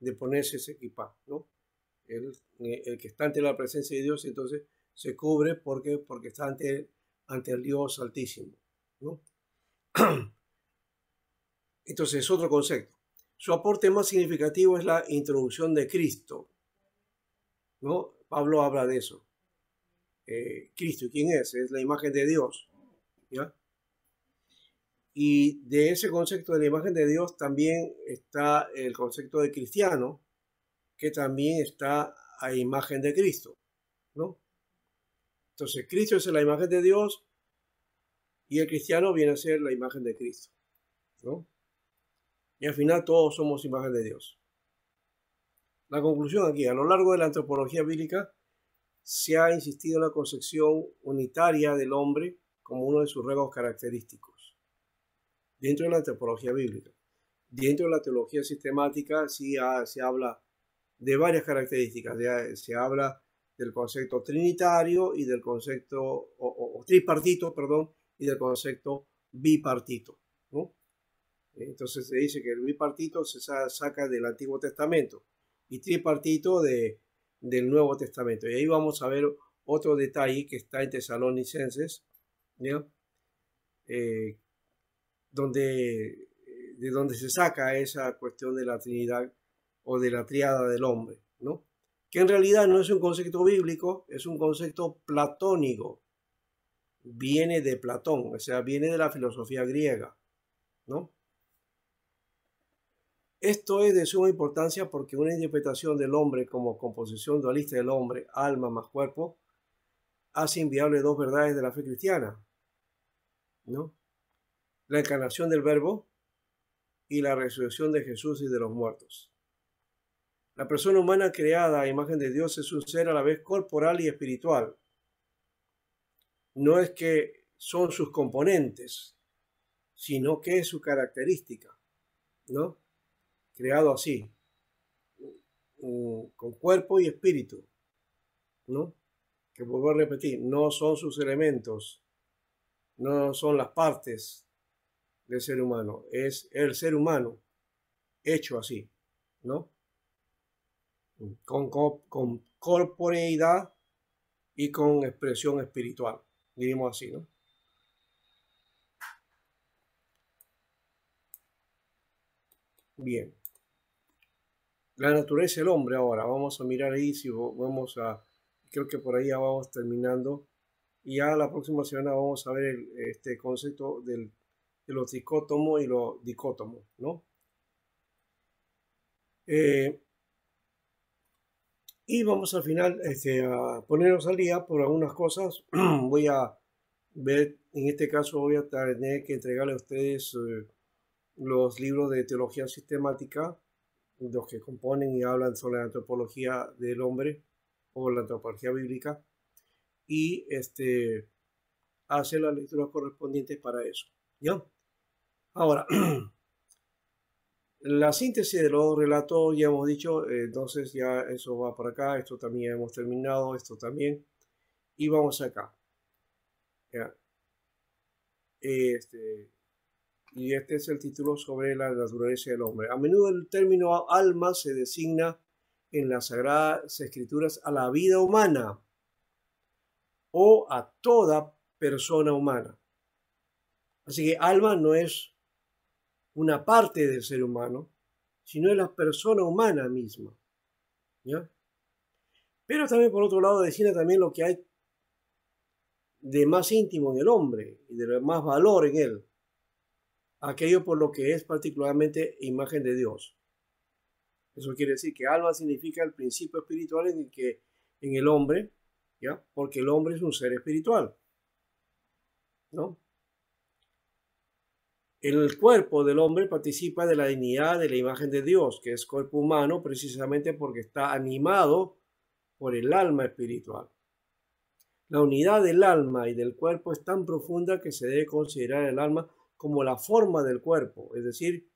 de ponerse ese kipá, ¿no? El que está ante la presencia de Dios, entonces se cubre porque está ante el Dios Altísimo, ¿no? Entonces es otro concepto. Su aporte más significativo es la introducción de Cristo, ¿no? Pablo habla de eso. Cristo, ¿quién es? Es la imagen de Dios, ¿ya? Y de ese concepto de la imagen de Dios también está el concepto de cristiano, que también está a imagen de Cristo, ¿no? Entonces Cristo es la imagen de Dios y el cristiano viene a ser la imagen de Cristo, ¿no? Y al final todos somos imagen de Dios. La conclusión aquí: a lo largo de la antropología bíblica se ha insistido en la concepción unitaria del hombre como uno de sus rasgos característicos. Dentro de la antropología bíblica. Dentro de la teología sistemática sí se habla de varias características. Se habla del concepto trinitario y del concepto, o tripartito, perdón, y del concepto bipartito, ¿no? Entonces se dice que el bipartito se saca del Antiguo Testamento y tripartito del Nuevo Testamento. Y ahí vamos a ver otro detalle que está en Tesalonicenses, ¿ya? De donde se saca esa cuestión de la Trinidad o de la triada del hombre, ¿no? Que en realidad no es un concepto bíblico, es un concepto platónico. Viene de Platón, o sea, viene de la filosofía griega, ¿no? Esto es de suma importancia porque una interpretación del hombre como composición dualista del hombre, alma más cuerpo, hace inviable dos verdades de la fe cristiana, ¿no? La encarnación del Verbo y la resurrección de Jesús y de los muertos. La persona humana creada a imagen de Dios es un ser a la vez corporal y espiritual. No es que son sus componentes, sino que es su característica, ¿no? Creado así, con cuerpo y espíritu, ¿no? Que vuelvo a repetir, no son sus elementos, no son las partes del ser humano, es el ser humano hecho así, ¿no? Con corporeidad y con expresión espiritual, diríamos así, ¿no? Bien. La naturaleza del hombre ahora, vamos a mirar ahí, si vamos a, creo que por ahí ya vamos terminando, y ya la próxima semana vamos a ver este concepto de lo tricótomo y lo dicótomo, ¿no? Y vamos al final a ponernos al día por algunas cosas. Voy a ver, en este caso voy a tener que entregarle a ustedes los libros de teología sistemática, los que componen y hablan sobre la antropología del hombre o la antropología bíblica, y hace las lecturas correspondientes para eso. ¿Ya? Ahora, la síntesis de los relatos ya hemos dicho, entonces ya eso va por acá, esto también hemos terminado, esto también, y vamos acá. ¿Ya? Y este es el título sobre la naturaleza del hombre. A menudo el término alma se designa en las Sagradas Escrituras a la vida humana o a toda persona humana. Así que alma no es una parte del ser humano, sino es la persona humana misma. ¿Ya? Pero también por otro lado designa también lo que hay de más íntimo en el hombre y de más valor en él, aquello por lo que es particularmente imagen de Dios. Eso quiere decir que alma significa el principio espiritual en el hombre, ¿ya? Porque el hombre es un ser espiritual, ¿no? El cuerpo del hombre participa de la dignidad de la imagen de Dios, que es cuerpo humano, precisamente porque está animado por el alma espiritual. La unidad del alma y del cuerpo es tan profunda que se debe considerar el alma como la forma del cuerpo, es decir,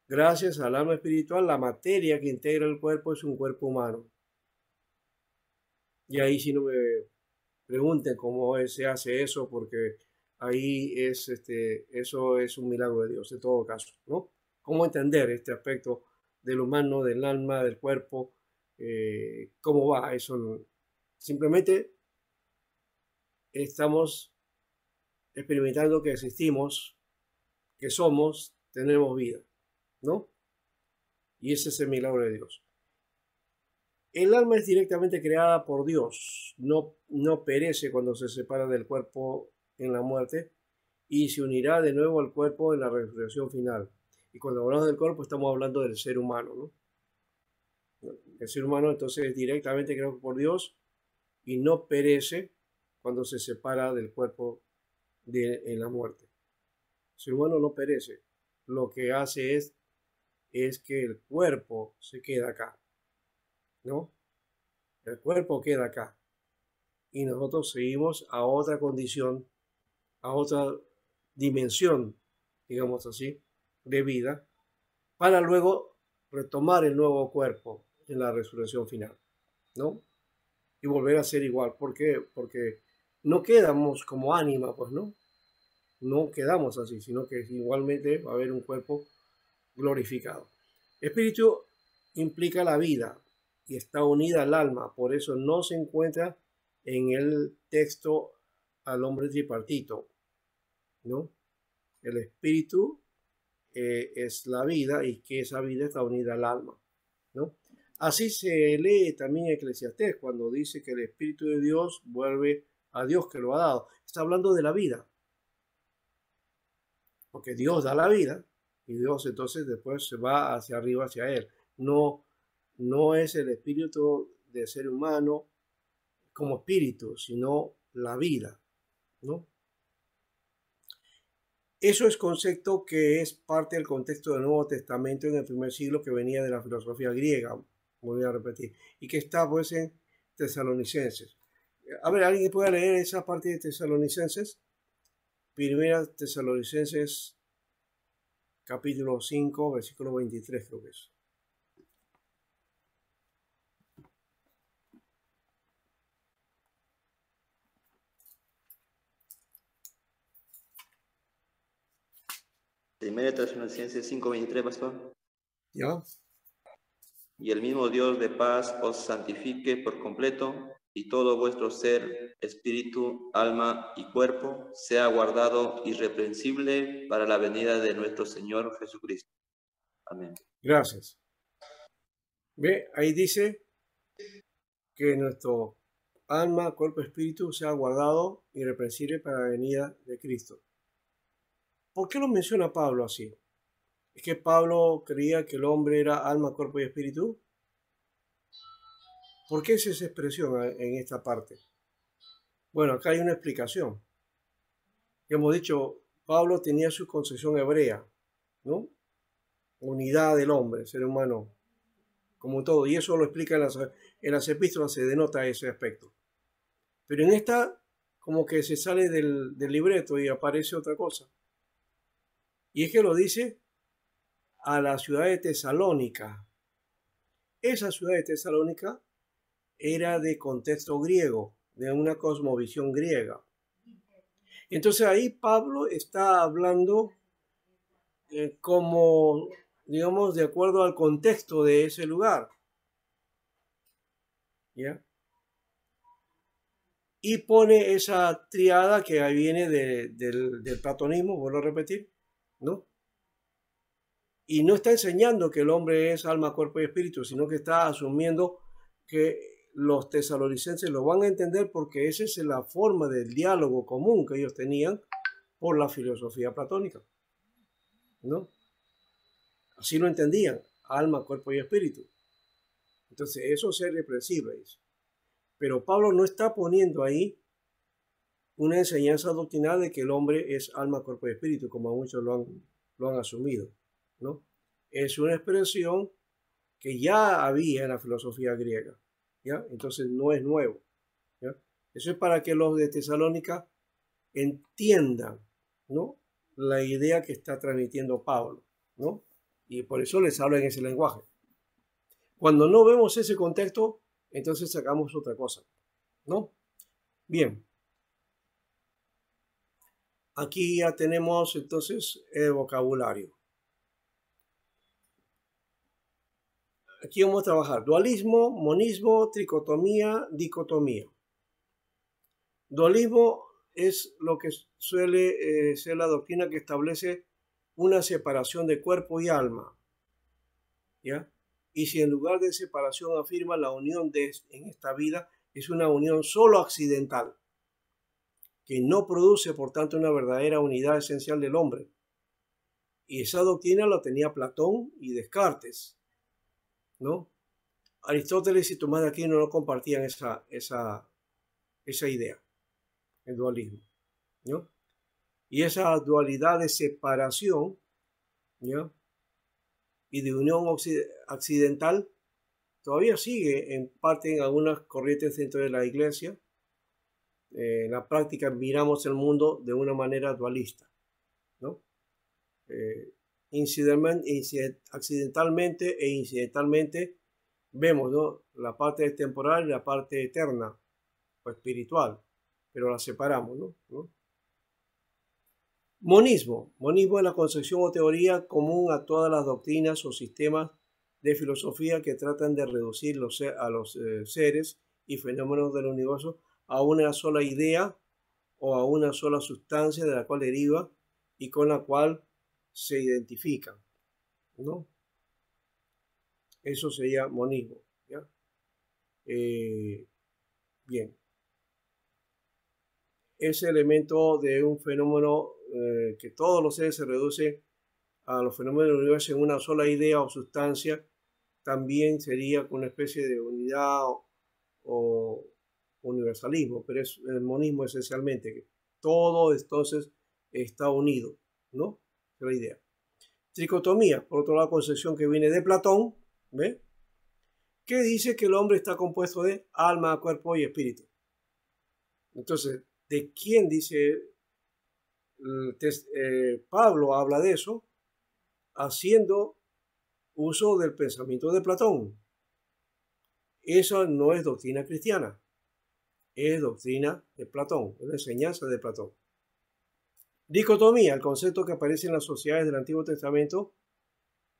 gracias al alma espiritual, la materia que integra el cuerpo es un cuerpo humano. Y ahí si no me pregunten cómo se hace eso, porque ahí eso es un milagro de Dios, en todo caso, ¿no? ¿Cómo entender este aspecto del humano, del alma, del cuerpo? ¿Cómo va? Eso simplemente estamos experimentando que existimos, que somos, tenemos vida, ¿no? Y ese es el milagro de Dios. El alma es directamente creada por Dios, no perece cuando se separa del cuerpo en la muerte y se unirá de nuevo al cuerpo en la resurrección final. Y cuando hablamos del cuerpo estamos hablando del ser humano, ¿no? El ser humano entonces es directamente creado por Dios y no perece cuando se separa del cuerpo en la muerte. El ser humano no perece, lo que hace es que el cuerpo se queda acá, ¿no? El cuerpo queda acá y nosotros seguimos a otra condición, a otra dimensión, digamos así, de vida, para luego retomar el nuevo cuerpo en la resurrección final, ¿no? Y volver a ser igual. ¿Por qué? Porque no quedamos como ánima, pues, ¿no? No quedamos así, sino que igualmente va a haber un cuerpo glorificado. Espíritu implica la vida y está unida al alma, por eso no se encuentra en el texto al hombre tripartito, ¿no? El espíritu es la vida y que esa vida está unida al alma, ¿no? Así se lee también Eclesiastés cuando dice que el Espíritu de Dios vuelve a Dios que lo ha dado. Está hablando de la vida, porque Dios da la vida y Dios entonces después se va hacia arriba, hacia Él. No es el espíritu de ser humano como espíritu, sino la vida, ¿no? Eso es concepto que es parte del contexto del Nuevo Testamento en el primer siglo, que venía de la filosofía griega, voy a repetir, y que está pues en Tesalonicenses. A ver, ¿alguien puede leer esa parte de Tesalonicenses? Primera Tesalonicenses, capítulo 5, versículo 23 creo que es. Primera Tesalonicenses 5:23, pastor. ¿Ya? Y el mismo Dios de paz os santifique por completo, y todo vuestro ser, espíritu, alma y cuerpo sea guardado irreprensible para la venida de nuestro Señor Jesucristo. Amén. Gracias. Ve, ahí dice que nuestro alma, cuerpo, espíritu sea guardado irreprensible para la venida de Cristo. ¿Por qué lo menciona Pablo así? ¿Es que Pablo creía que el hombre era alma, cuerpo y espíritu? ¿Por qué es esa expresión en esta parte? Bueno, acá hay una explicación. Hemos dicho, Pablo tenía su concepción hebrea, ¿no? Unidad del hombre, ser humano, como todo, y eso lo explica en las epístolas, se denota ese aspecto. Pero en esta, como que se sale del libreto y aparece otra cosa. Y es que lo dice a la ciudad de Tesalónica. Esa ciudad de Tesalónica era de contexto griego, de una cosmovisión griega. Entonces ahí Pablo está hablando como, digamos, de acuerdo al contexto de ese lugar. ¿Ya? Y pone esa triada que ahí viene del platonismo, vuelvo a repetir, ¿no? Y no está enseñando que el hombre es alma, cuerpo y espíritu, sino que está asumiendo que los tesalonicenses lo van a entender porque esa es la forma del diálogo común que ellos tenían por la filosofía platónica, ¿no? Así lo entendían, alma, cuerpo y espíritu. Entonces eso es irreprensible. Pero Pablo no está poniendo ahí una enseñanza doctrinal de que el hombre es alma, cuerpo y espíritu, como muchos lo han asumido, ¿no? Es una expresión que ya había en la filosofía griega, ¿ya? Entonces no es nuevo, ¿ya? Eso es para que los de Tesalónica entiendan, ¿no?, la idea que está transmitiendo Pablo, ¿no? Y por eso les habla en ese lenguaje. Cuando no vemos ese contexto, entonces sacamos otra cosa, ¿no? Bien. Aquí ya tenemos entonces el vocabulario. Aquí vamos a trabajar dualismo, monismo, tricotomía, dicotomía. Dualismo es lo que suele ser la doctrina que establece una separación de cuerpo y alma, ¿ya? Y si en lugar de separación afirma la unión en esta vida, es una unión solo accidental, que no produce por tanto una verdadera unidad esencial del hombre. Y esa doctrina la tenía Platón y Descartes, ¿no? Aristóteles y Tomás de Aquino no compartían esa idea, el dualismo, ¿no? Y esa dualidad de separación, ¿no?, y de unión accidental todavía sigue en parte en algunas corrientes dentro de la iglesia. En la práctica miramos el mundo de una manera dualista, ¿no? Accidentalmente e incidentalmente vemos, ¿no?, la parte temporal y la parte eterna o espiritual, pero la separamos, ¿no? Monismo. Monismo es la concepción o teoría común a todas las doctrinas o sistemas de filosofía que tratan de reducir a los seres y fenómenos del universo a una sola idea o a una sola sustancia de la cual deriva y con la cual se identifican, ¿no? Eso sería monismo, ¿ya? Bien. Ese elemento de un fenómeno que todos los seres se reducen a los fenómenos del universo en una sola idea o sustancia, también sería una especie de unidad o universalismo, pero es el monismo esencialmente, que todo entonces está unido, ¿no? Es la idea. Tricotomía, por otro lado, concepción que viene de Platón, ¿ve?, que dice que el hombre está compuesto de alma, cuerpo y espíritu. Entonces, ¿de quién dice Pablo? Habla de eso haciendo uso del pensamiento de Platón. Eso no es doctrina cristiana, es doctrina de Platón, es la enseñanza de Platón. Dicotomía, el concepto que aparece en las sociedades del Antiguo Testamento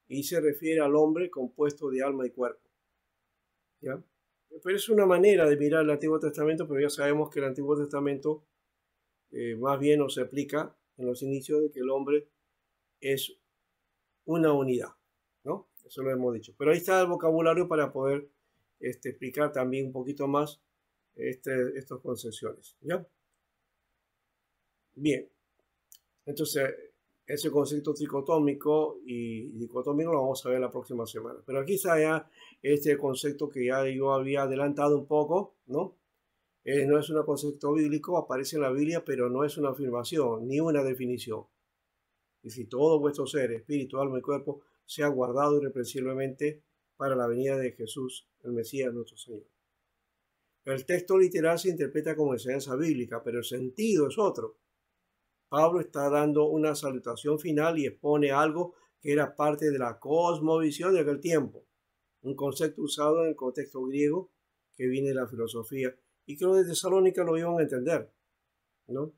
y se refiere al hombre compuesto de alma y cuerpo, ¿ya? Pero es una manera de mirar el Antiguo Testamento, pero ya sabemos que el Antiguo Testamento más bien nos explica en los inicios de que el hombre es una unidad, ¿no? Eso lo hemos dicho. Pero ahí está el vocabulario para poder explicar también un poquito más estas concepciones, ¿ya? Bien. Entonces, ese concepto tricotómico y dicotómico lo vamos a ver la próxima semana. Pero aquí está ya este concepto que ya yo había adelantado un poco, ¿no? No es un concepto bíblico, aparece en la Biblia, pero no es una afirmación ni una definición. Y si todo vuestro ser, espíritu, alma y cuerpo, sea guardado irreprensiblemente para la venida de Jesús, el Mesías nuestro Señor. El texto literal se interpreta como enseñanza bíblica, pero el sentido es otro. Pablo está dando una salutación final y expone algo que era parte de la cosmovisión de aquel tiempo, un concepto usado en el contexto griego que viene de la filosofía, y que los de Tesalónica lo iban a entender, ¿no?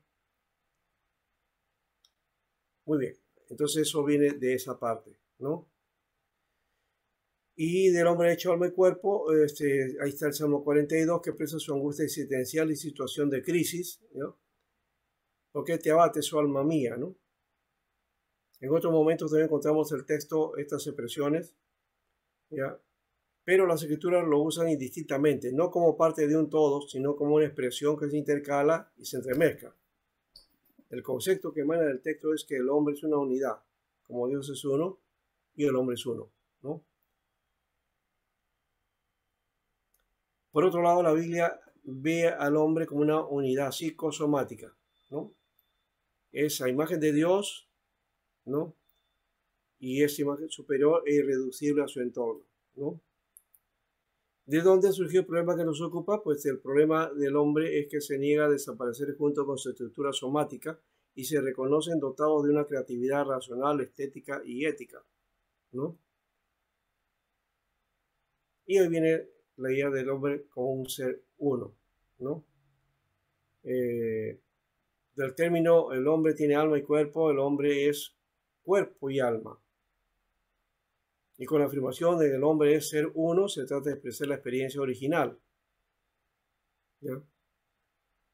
Muy bien, entonces eso viene de esa parte, ¿no? Y del hombre hecho alma y cuerpo, ahí está el Salmo 42 que expresa su angustia existencial y situación de crisis, ¿no? Porque te abate su alma mía, ¿no? En otros momentos también encontramos el texto, estas expresiones, ¿ya? Pero las escrituras lo usan indistintamente, no como parte de un todo, sino como una expresión que se intercala y se entremezcla. El concepto que emana del texto es que el hombre es una unidad, como Dios es uno y el hombre es uno, ¿no? Por otro lado, la Biblia ve al hombre como una unidad psicosomática, ¿no? Esa imagen de Dios, ¿no? Y esa imagen superior e irreducible a su entorno, ¿no? ¿De dónde surgió el problema que nos ocupa? Pues el problema del hombre es que se niega a desaparecer junto con su estructura somática y se reconocen dotados de una creatividad racional, estética y ética, ¿no? Y ahí viene la idea del hombre como un ser uno, ¿no? Del término el hombre tiene alma y cuerpo, el hombre es cuerpo y alma. Y con la afirmación de que el hombre es ser uno, se trata de expresar la experiencia original, ¿ya?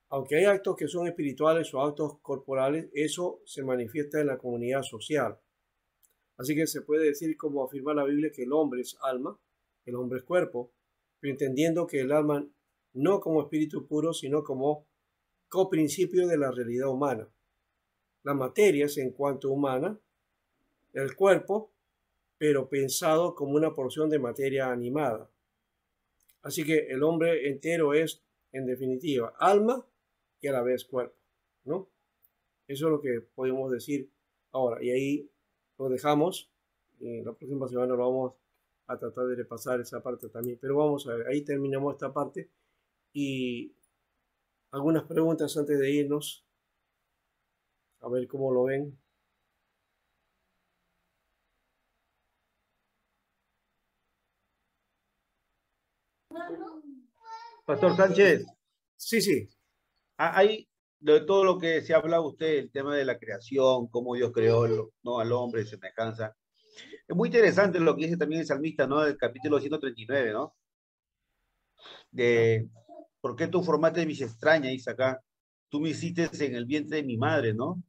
Aunque hay actos que son espirituales o actos corporales, eso se manifiesta en la comunidad social. Así que se puede decir, como afirma la Biblia, que el hombre es alma, el hombre es cuerpo, pero entendiendo que el alma no como espíritu puro, sino como coprincipio de la realidad humana. La materia es en cuanto humana, el cuerpo, pero pensado como una porción de materia animada. Así que el hombre entero es, en definitiva, alma y a la vez cuerpo, ¿no? Eso es lo que podemos decir ahora. Y ahí lo dejamos. Y la próxima semana lo vamos a tratar de repasar esa parte también. Pero vamos a ver, ahí terminamos esta parte. Y algunas preguntas antes de irnos. A ver cómo lo ven. Pastor Sánchez, Sí, sí. hay de todo lo que se ha hablado usted, el tema de la creación, cómo Dios creó, ¿no?, al hombre, semejanza. Es muy interesante lo que dice también el salmista, ¿no? El capítulo 139, ¿no? De ¿por qué tú formaste mis extrañas? Dice acá, tú me hiciste en el vientre de mi madre, ¿no?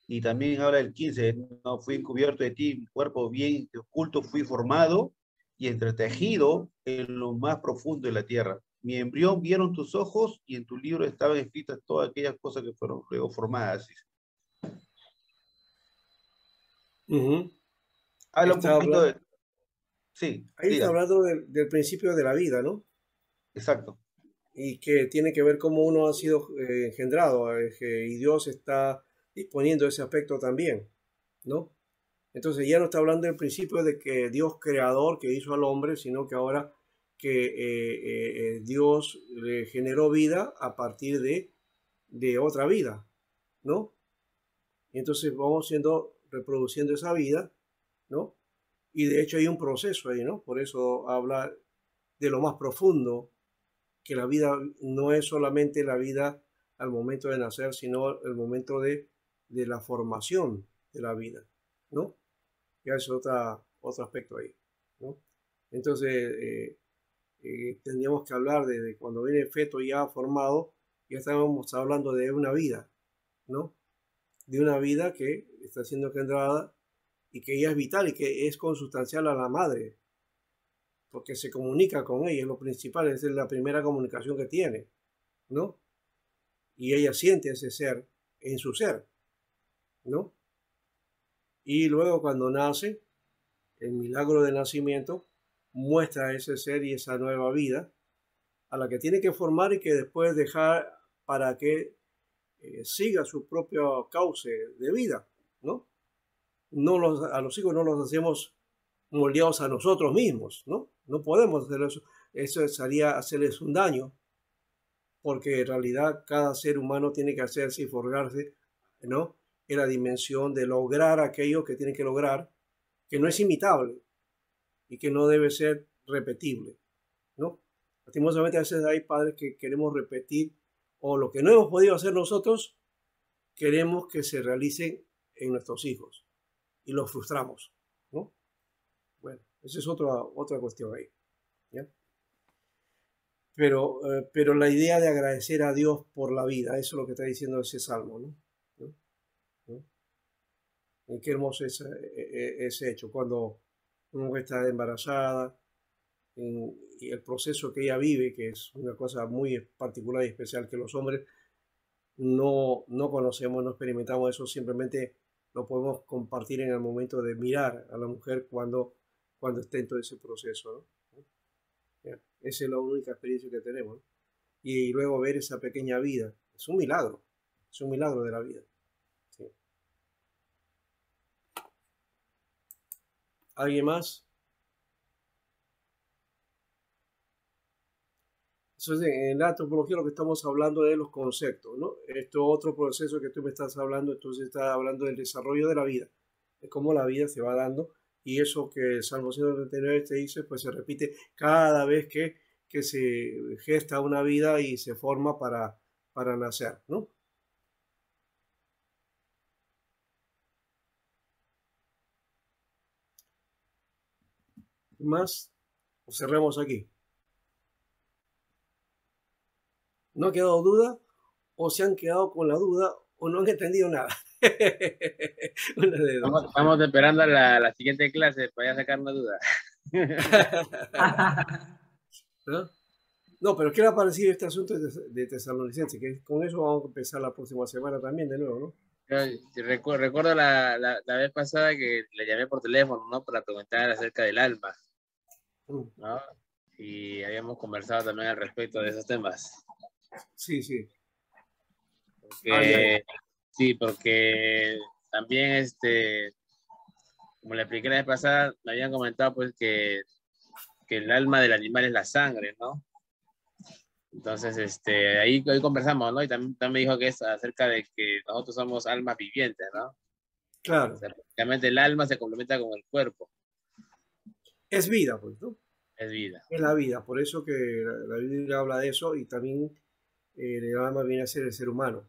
Y también habla del 15, no fui encubierto de ti, mi cuerpo bien oculto fui formado y entretejido en lo más profundo de la tierra. Mi embrión vieron tus ojos y en tu libro estaban escritas todas aquellas cosas que fueron luego formadas. Habla un Está poquito hablando, de... Sí, ahí está diga, hablando del principio de la vida, ¿no? exacto. Y que tiene que ver cómo uno ha sido engendrado, y Dios está disponiendo ese aspecto también, ¿no? Entonces ya no está hablando del principio de que Dios creador que hizo al hombre, sino que ahora que Dios le generó vida a partir de otra vida, ¿no? Y entonces vamos reproduciendo esa vida, ¿no? Y de hecho hay un proceso ahí, ¿no? Por eso habla de lo más profundo, que la vida no es solamente la vida al momento de nacer, sino el momento de la formación de la vida, ¿no? Ya es otro aspecto ahí, ¿no? Entonces, tendríamos que hablar de cuando viene el feto ya formado, ya estamos hablando de una vida, ¿no? De una vida que está siendo engendrada y que ella es vital y que es consustancial a la madre, porque se comunica con ella, es lo principal, es la primera comunicación que tiene, ¿no? Y ella siente ese ser en su ser, ¿no? Y luego cuando nace, el milagro del nacimiento muestra ese ser y esa nueva vida a la que tiene que formar y que después dejar para que siga su propio cauce de vida, ¿no? A los hijos no los hacemos moldeados a nosotros mismos, ¿no? No podemos hacer eso. Eso sería hacerles un daño, porque en realidad cada ser humano tiene que hacerse y forjarse, ¿no?, en la dimensión de lograr aquello que tiene que lograr, que no es imitable y que no debe ser repetible, ¿no? Lastimosamente a veces hay padres que queremos repetir, o lo que no hemos podido hacer nosotros, queremos que se realicen en nuestros hijos y los frustramos, ¿no? Bueno, esa es otra cuestión ahí, ¿ya? Pero la idea de agradecer a Dios por la vida, eso es lo que está diciendo ese salmo, ¿no? ¿No? ¿No? Y qué hermoso es ese hecho, cuando una mujer está embarazada y el proceso que ella vive, que es una cosa muy particular y especial que los hombres no conocemos, no experimentamos eso, simplemente lo podemos compartir en el momento de mirar a la mujer cuando esté en todo ese proceso, ¿no? Ya, esa es la única experiencia que tenemos, ¿no? Y luego ver esa pequeña vida, es un milagro de la vida. ¿Sí? ¿Alguien más? Entonces, en la antropología lo que estamos hablando es de los conceptos, ¿no? Esto otro proceso que tú me estás hablando, entonces estás hablando del desarrollo de la vida, de cómo la vida se va dando, y eso que el Salmo 139 te dice, pues se repite cada vez que se gesta una vida y se forma para nacer, ¿no? Más, cerremos aquí. ¿No ha quedado duda? ¿O se han quedado con la duda? ¿O no han entendido nada? Una de dos. Estamos esperando la siguiente clase para ya sacar una duda. ¿No? No, pero ¿qué le ha parecido este asunto de Tesalonicenses? Que con eso vamos a empezar la próxima semana también de nuevo, ¿no? Recuerdo la vez pasada que le llamé por teléfono, ¿no? Para preguntar acerca del alma, ¿no? Y habíamos conversado también al respecto de esos temas. Sí, sí. Sí, porque también, como le expliqué la vez pasada, me habían comentado pues que el alma del animal es la sangre, ¿no? Entonces, ahí conversamos, ¿no? Y también me dijo que es acerca de que nosotros somos almas vivientes, ¿no? Claro. O sea, prácticamente el alma se complementa con el cuerpo. Es vida, pues, ¿no? Es vida. Es la vida, por eso que la Biblia habla de eso, y también el alma viene a ser el ser humano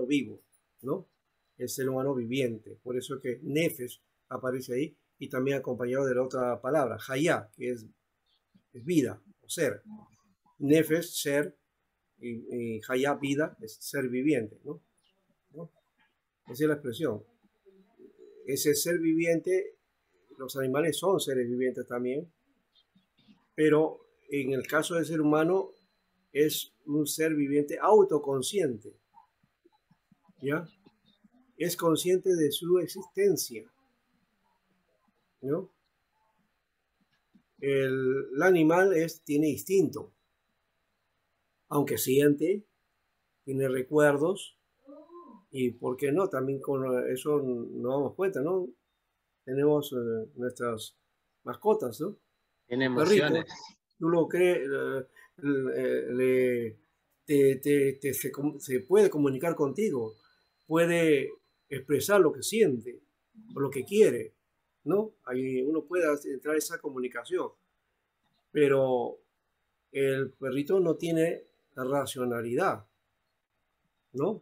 vivo, ¿no? El ser humano viviente. Por eso que nefesh aparece ahí, y también acompañado de la otra palabra, hayá, que es vida o ser. Nefesh, ser, y hayá, vida, es ser viviente, ¿no? Esa es la expresión. Ese ser viviente, los animales son seres vivientes también, pero en el caso del ser humano es un ser viviente autoconsciente, ¿ya? Es consciente de su existencia, ¿no? El animal tiene instinto, aunque siente, tiene recuerdos, y ¿por qué no? También con eso nos damos cuenta, ¿no? Tenemos nuestras mascotas, ¿no? Tiene Perrito, emociones. tú lo crees, se puede comunicar contigo, puede expresar lo que siente o lo que quiere, ¿no? Ahí uno puede entrar en esa comunicación, pero el perrito no tiene racionalidad, ¿no?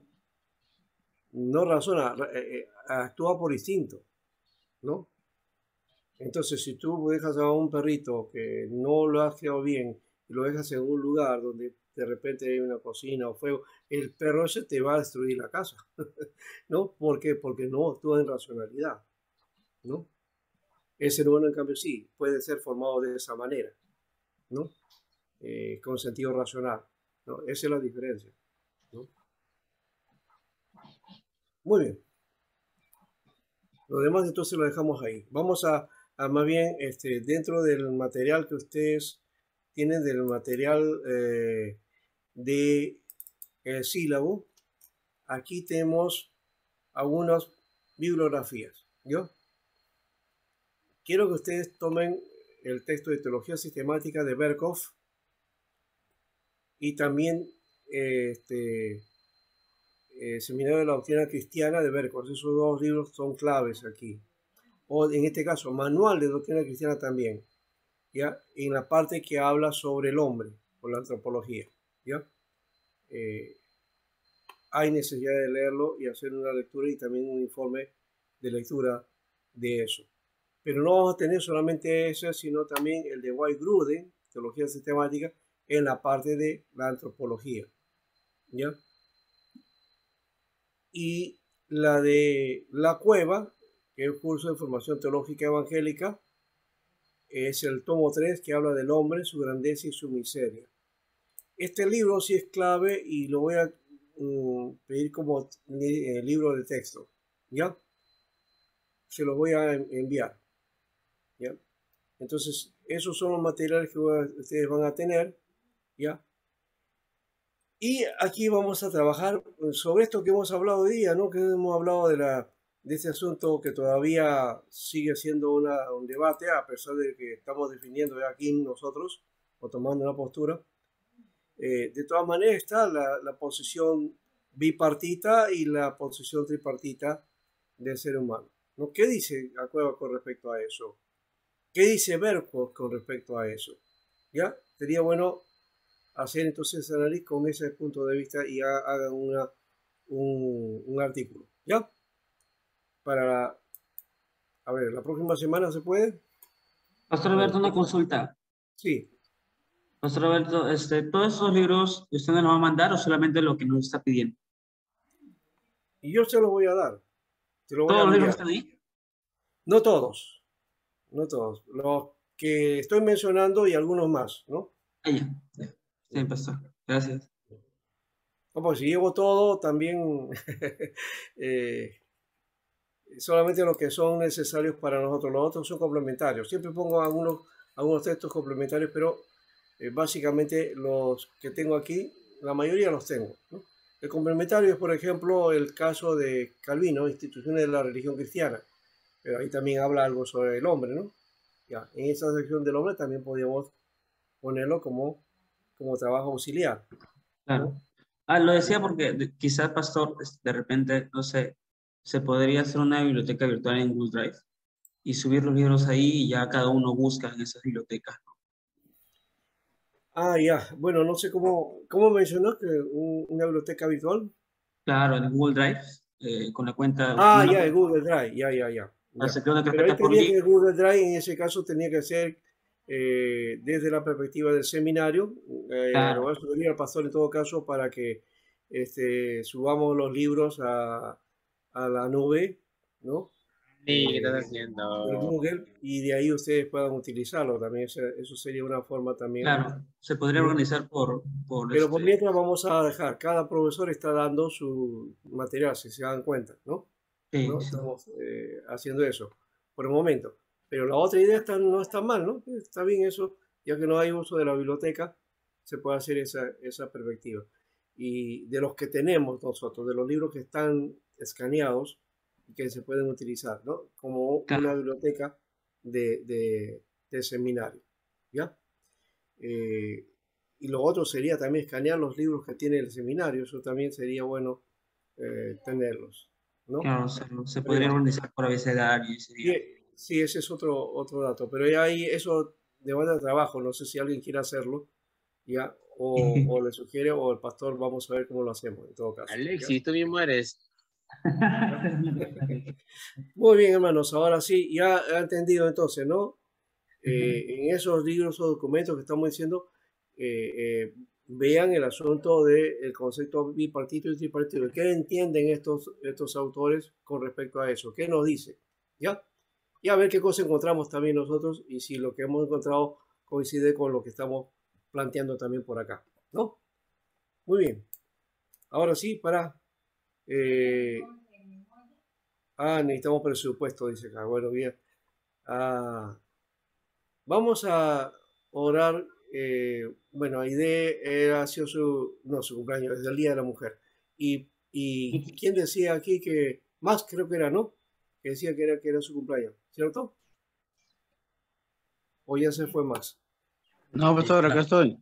No razona, actúa por instinto, ¿no? Entonces, si tú dejas a un perrito que no lo has criado bien y lo dejas en un lugar donde de repente hay una cocina o fuego, el perro ese te va a destruir la casa, ¿no? ¿Por qué? Porque no actúa en racionalidad, ¿no? El ser humano, en cambio, sí, puede ser formado de esa manera, ¿no? Con sentido racional, ¿no? Esa es la diferencia, ¿no? Muy bien. Lo demás entonces lo dejamos ahí. Vamos a más bien, dentro del material que ustedes tienen, del material de el sílabo, aquí tenemos algunas bibliografías. ¿Yo? Quiero que ustedes tomen el texto de Teología Sistemática de Berkhoff y también Seminario de la Doctrina Cristiana de Berkhoff. Esos dos libros son claves aquí. O en este caso, Manual de Doctrina Cristiana también, ¿ya? En la parte que habla sobre el hombre, o la antropología, ¿ya? Hay necesidad de leerlo y hacer una lectura y también un informe de lectura de eso. Pero no vamos a tener solamente ese, sino también el de White Gruden, Teología Sistemática, en la parte de la antropología, ¿ya? Y la de La Cueva, que es un curso de formación teológica evangélica, es el tomo 3 que habla del hombre, su grandeza y su miseria. Este libro sí es clave y lo voy a pedir como libro de texto, ¿ya? Se lo voy a enviar, ¿ya? Entonces, esos son los materiales que ustedes van a tener, ¿ya? Y aquí vamos a trabajar sobre esto que hemos hablado hoy día, ¿no? Que hemos hablado de este asunto que todavía sigue siendo un debate, a pesar de que estamos definiendo ya aquí nosotros, o tomando una postura. De todas maneras está la posición bipartita y la posición tripartita del ser humano, ¿no? ¿Qué dice Cueva con respecto a eso? ¿Qué dice Berkhoff con respecto a eso? ¿Ya? Sería bueno hacer entonces análisis con ese punto de vista y hagan un artículo, ¿ya? Para, a ver, la próxima semana se puede. Pastor Alberto, una consulta. Sí. Pastor Alberto, ¿todos esos libros usted nos va a mandar o solamente lo que nos está pidiendo? Y yo se los voy a dar. Se los voy a ¿Todos los libros enviar. están ahí? No todos. No todos. Los que estoy mencionando y algunos más, ¿no? Ah, ya. Sí, pastor. Gracias. No, pues si llevo todo, también solamente los que son necesarios para nosotros. Los otros son complementarios. Siempre pongo algunos textos complementarios, pero básicamente los que tengo aquí, la mayoría los tengo, ¿no? El complementario es, por ejemplo, el caso de Calvino, Instituciones de la Religión Cristiana. Pero ahí también habla algo sobre el hombre, ¿no? Ya, en esa sección del hombre también podríamos ponerlo como trabajo auxiliar, Claro. ¿no? Lo decía porque quizás, pastor, de repente, no sé, se podría hacer una biblioteca virtual en Google Drive y subir los libros ahí y ya cada uno busca en esas bibliotecas, ¿no? Ah, ya. Bueno, no sé cómo mencionó que una biblioteca virtual. Claro, en Google Drive, con la cuenta... Ah, ya, en Google Drive. Ya. Se crea una Pero ahí carpeta por tenía link. que Google Drive, en ese caso, tenía que ser desde la perspectiva del seminario. Lo Claro. voy a sugerir al pastor en todo caso para que subamos los libros a la nube, ¿no? Sí, ¿qué estás De haciendo? Google, y de ahí ustedes puedan utilizarlo también. Eso sería una forma también. Claro, se podría ¿No? organizar por Pero por mientras vamos a dejar, cada profesor está dando su material, si se dan cuenta, ¿no? sí, ¿No? sí. Estamos haciendo eso por el momento. Pero la otra idea no está mal, ¿no? Está bien eso, ya que no hay uso de la biblioteca, se puede hacer esa perspectiva. Y de los que tenemos nosotros, de los libros que están escaneados y que se pueden utilizar, ¿no? Como Claro. una biblioteca de seminario, ¿ya? Y lo otro sería también escanear los libros que tiene el seminario, eso también sería bueno tenerlos, ¿no? Claro, se podría organizar por abecedario y sería. Sí, ese es otro dato, pero ya ahí eso demanda trabajo, no sé si alguien quiere hacerlo, ya, o le sugiere, o el pastor, vamos a ver cómo lo hacemos, en todo caso. Alexis, tú bien mueres. Muy bien, hermanos, ahora sí, ya ha entendido entonces, ¿no? En esos libros o documentos que estamos diciendo, vean el asunto del concepto bipartito y tripartito. ¿Qué entienden estos autores con respecto a eso? ¿Qué nos dice? ¿Ya? Y a ver qué cosa encontramos también nosotros y si lo que hemos encontrado coincide con lo que estamos planteando también por acá, ¿no? Muy bien. Ahora sí, necesitamos presupuesto, dice acá. Bueno, bien. Vamos a orar. Bueno, Aide era su cumpleaños, desde el Día de la Mujer. Y ¿quién decía aquí que más creo que era, ¿no? Que decía que era su cumpleaños, ¿cierto? ¿O ya se fue Max? No, pastor, acá estoy.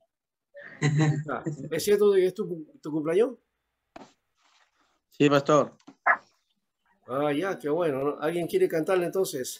Ah, ¿es cierto que es tu cumpleaños? Sí, pastor. Ah, ya, qué bueno, ¿no? ¿Alguien quiere cantarle entonces?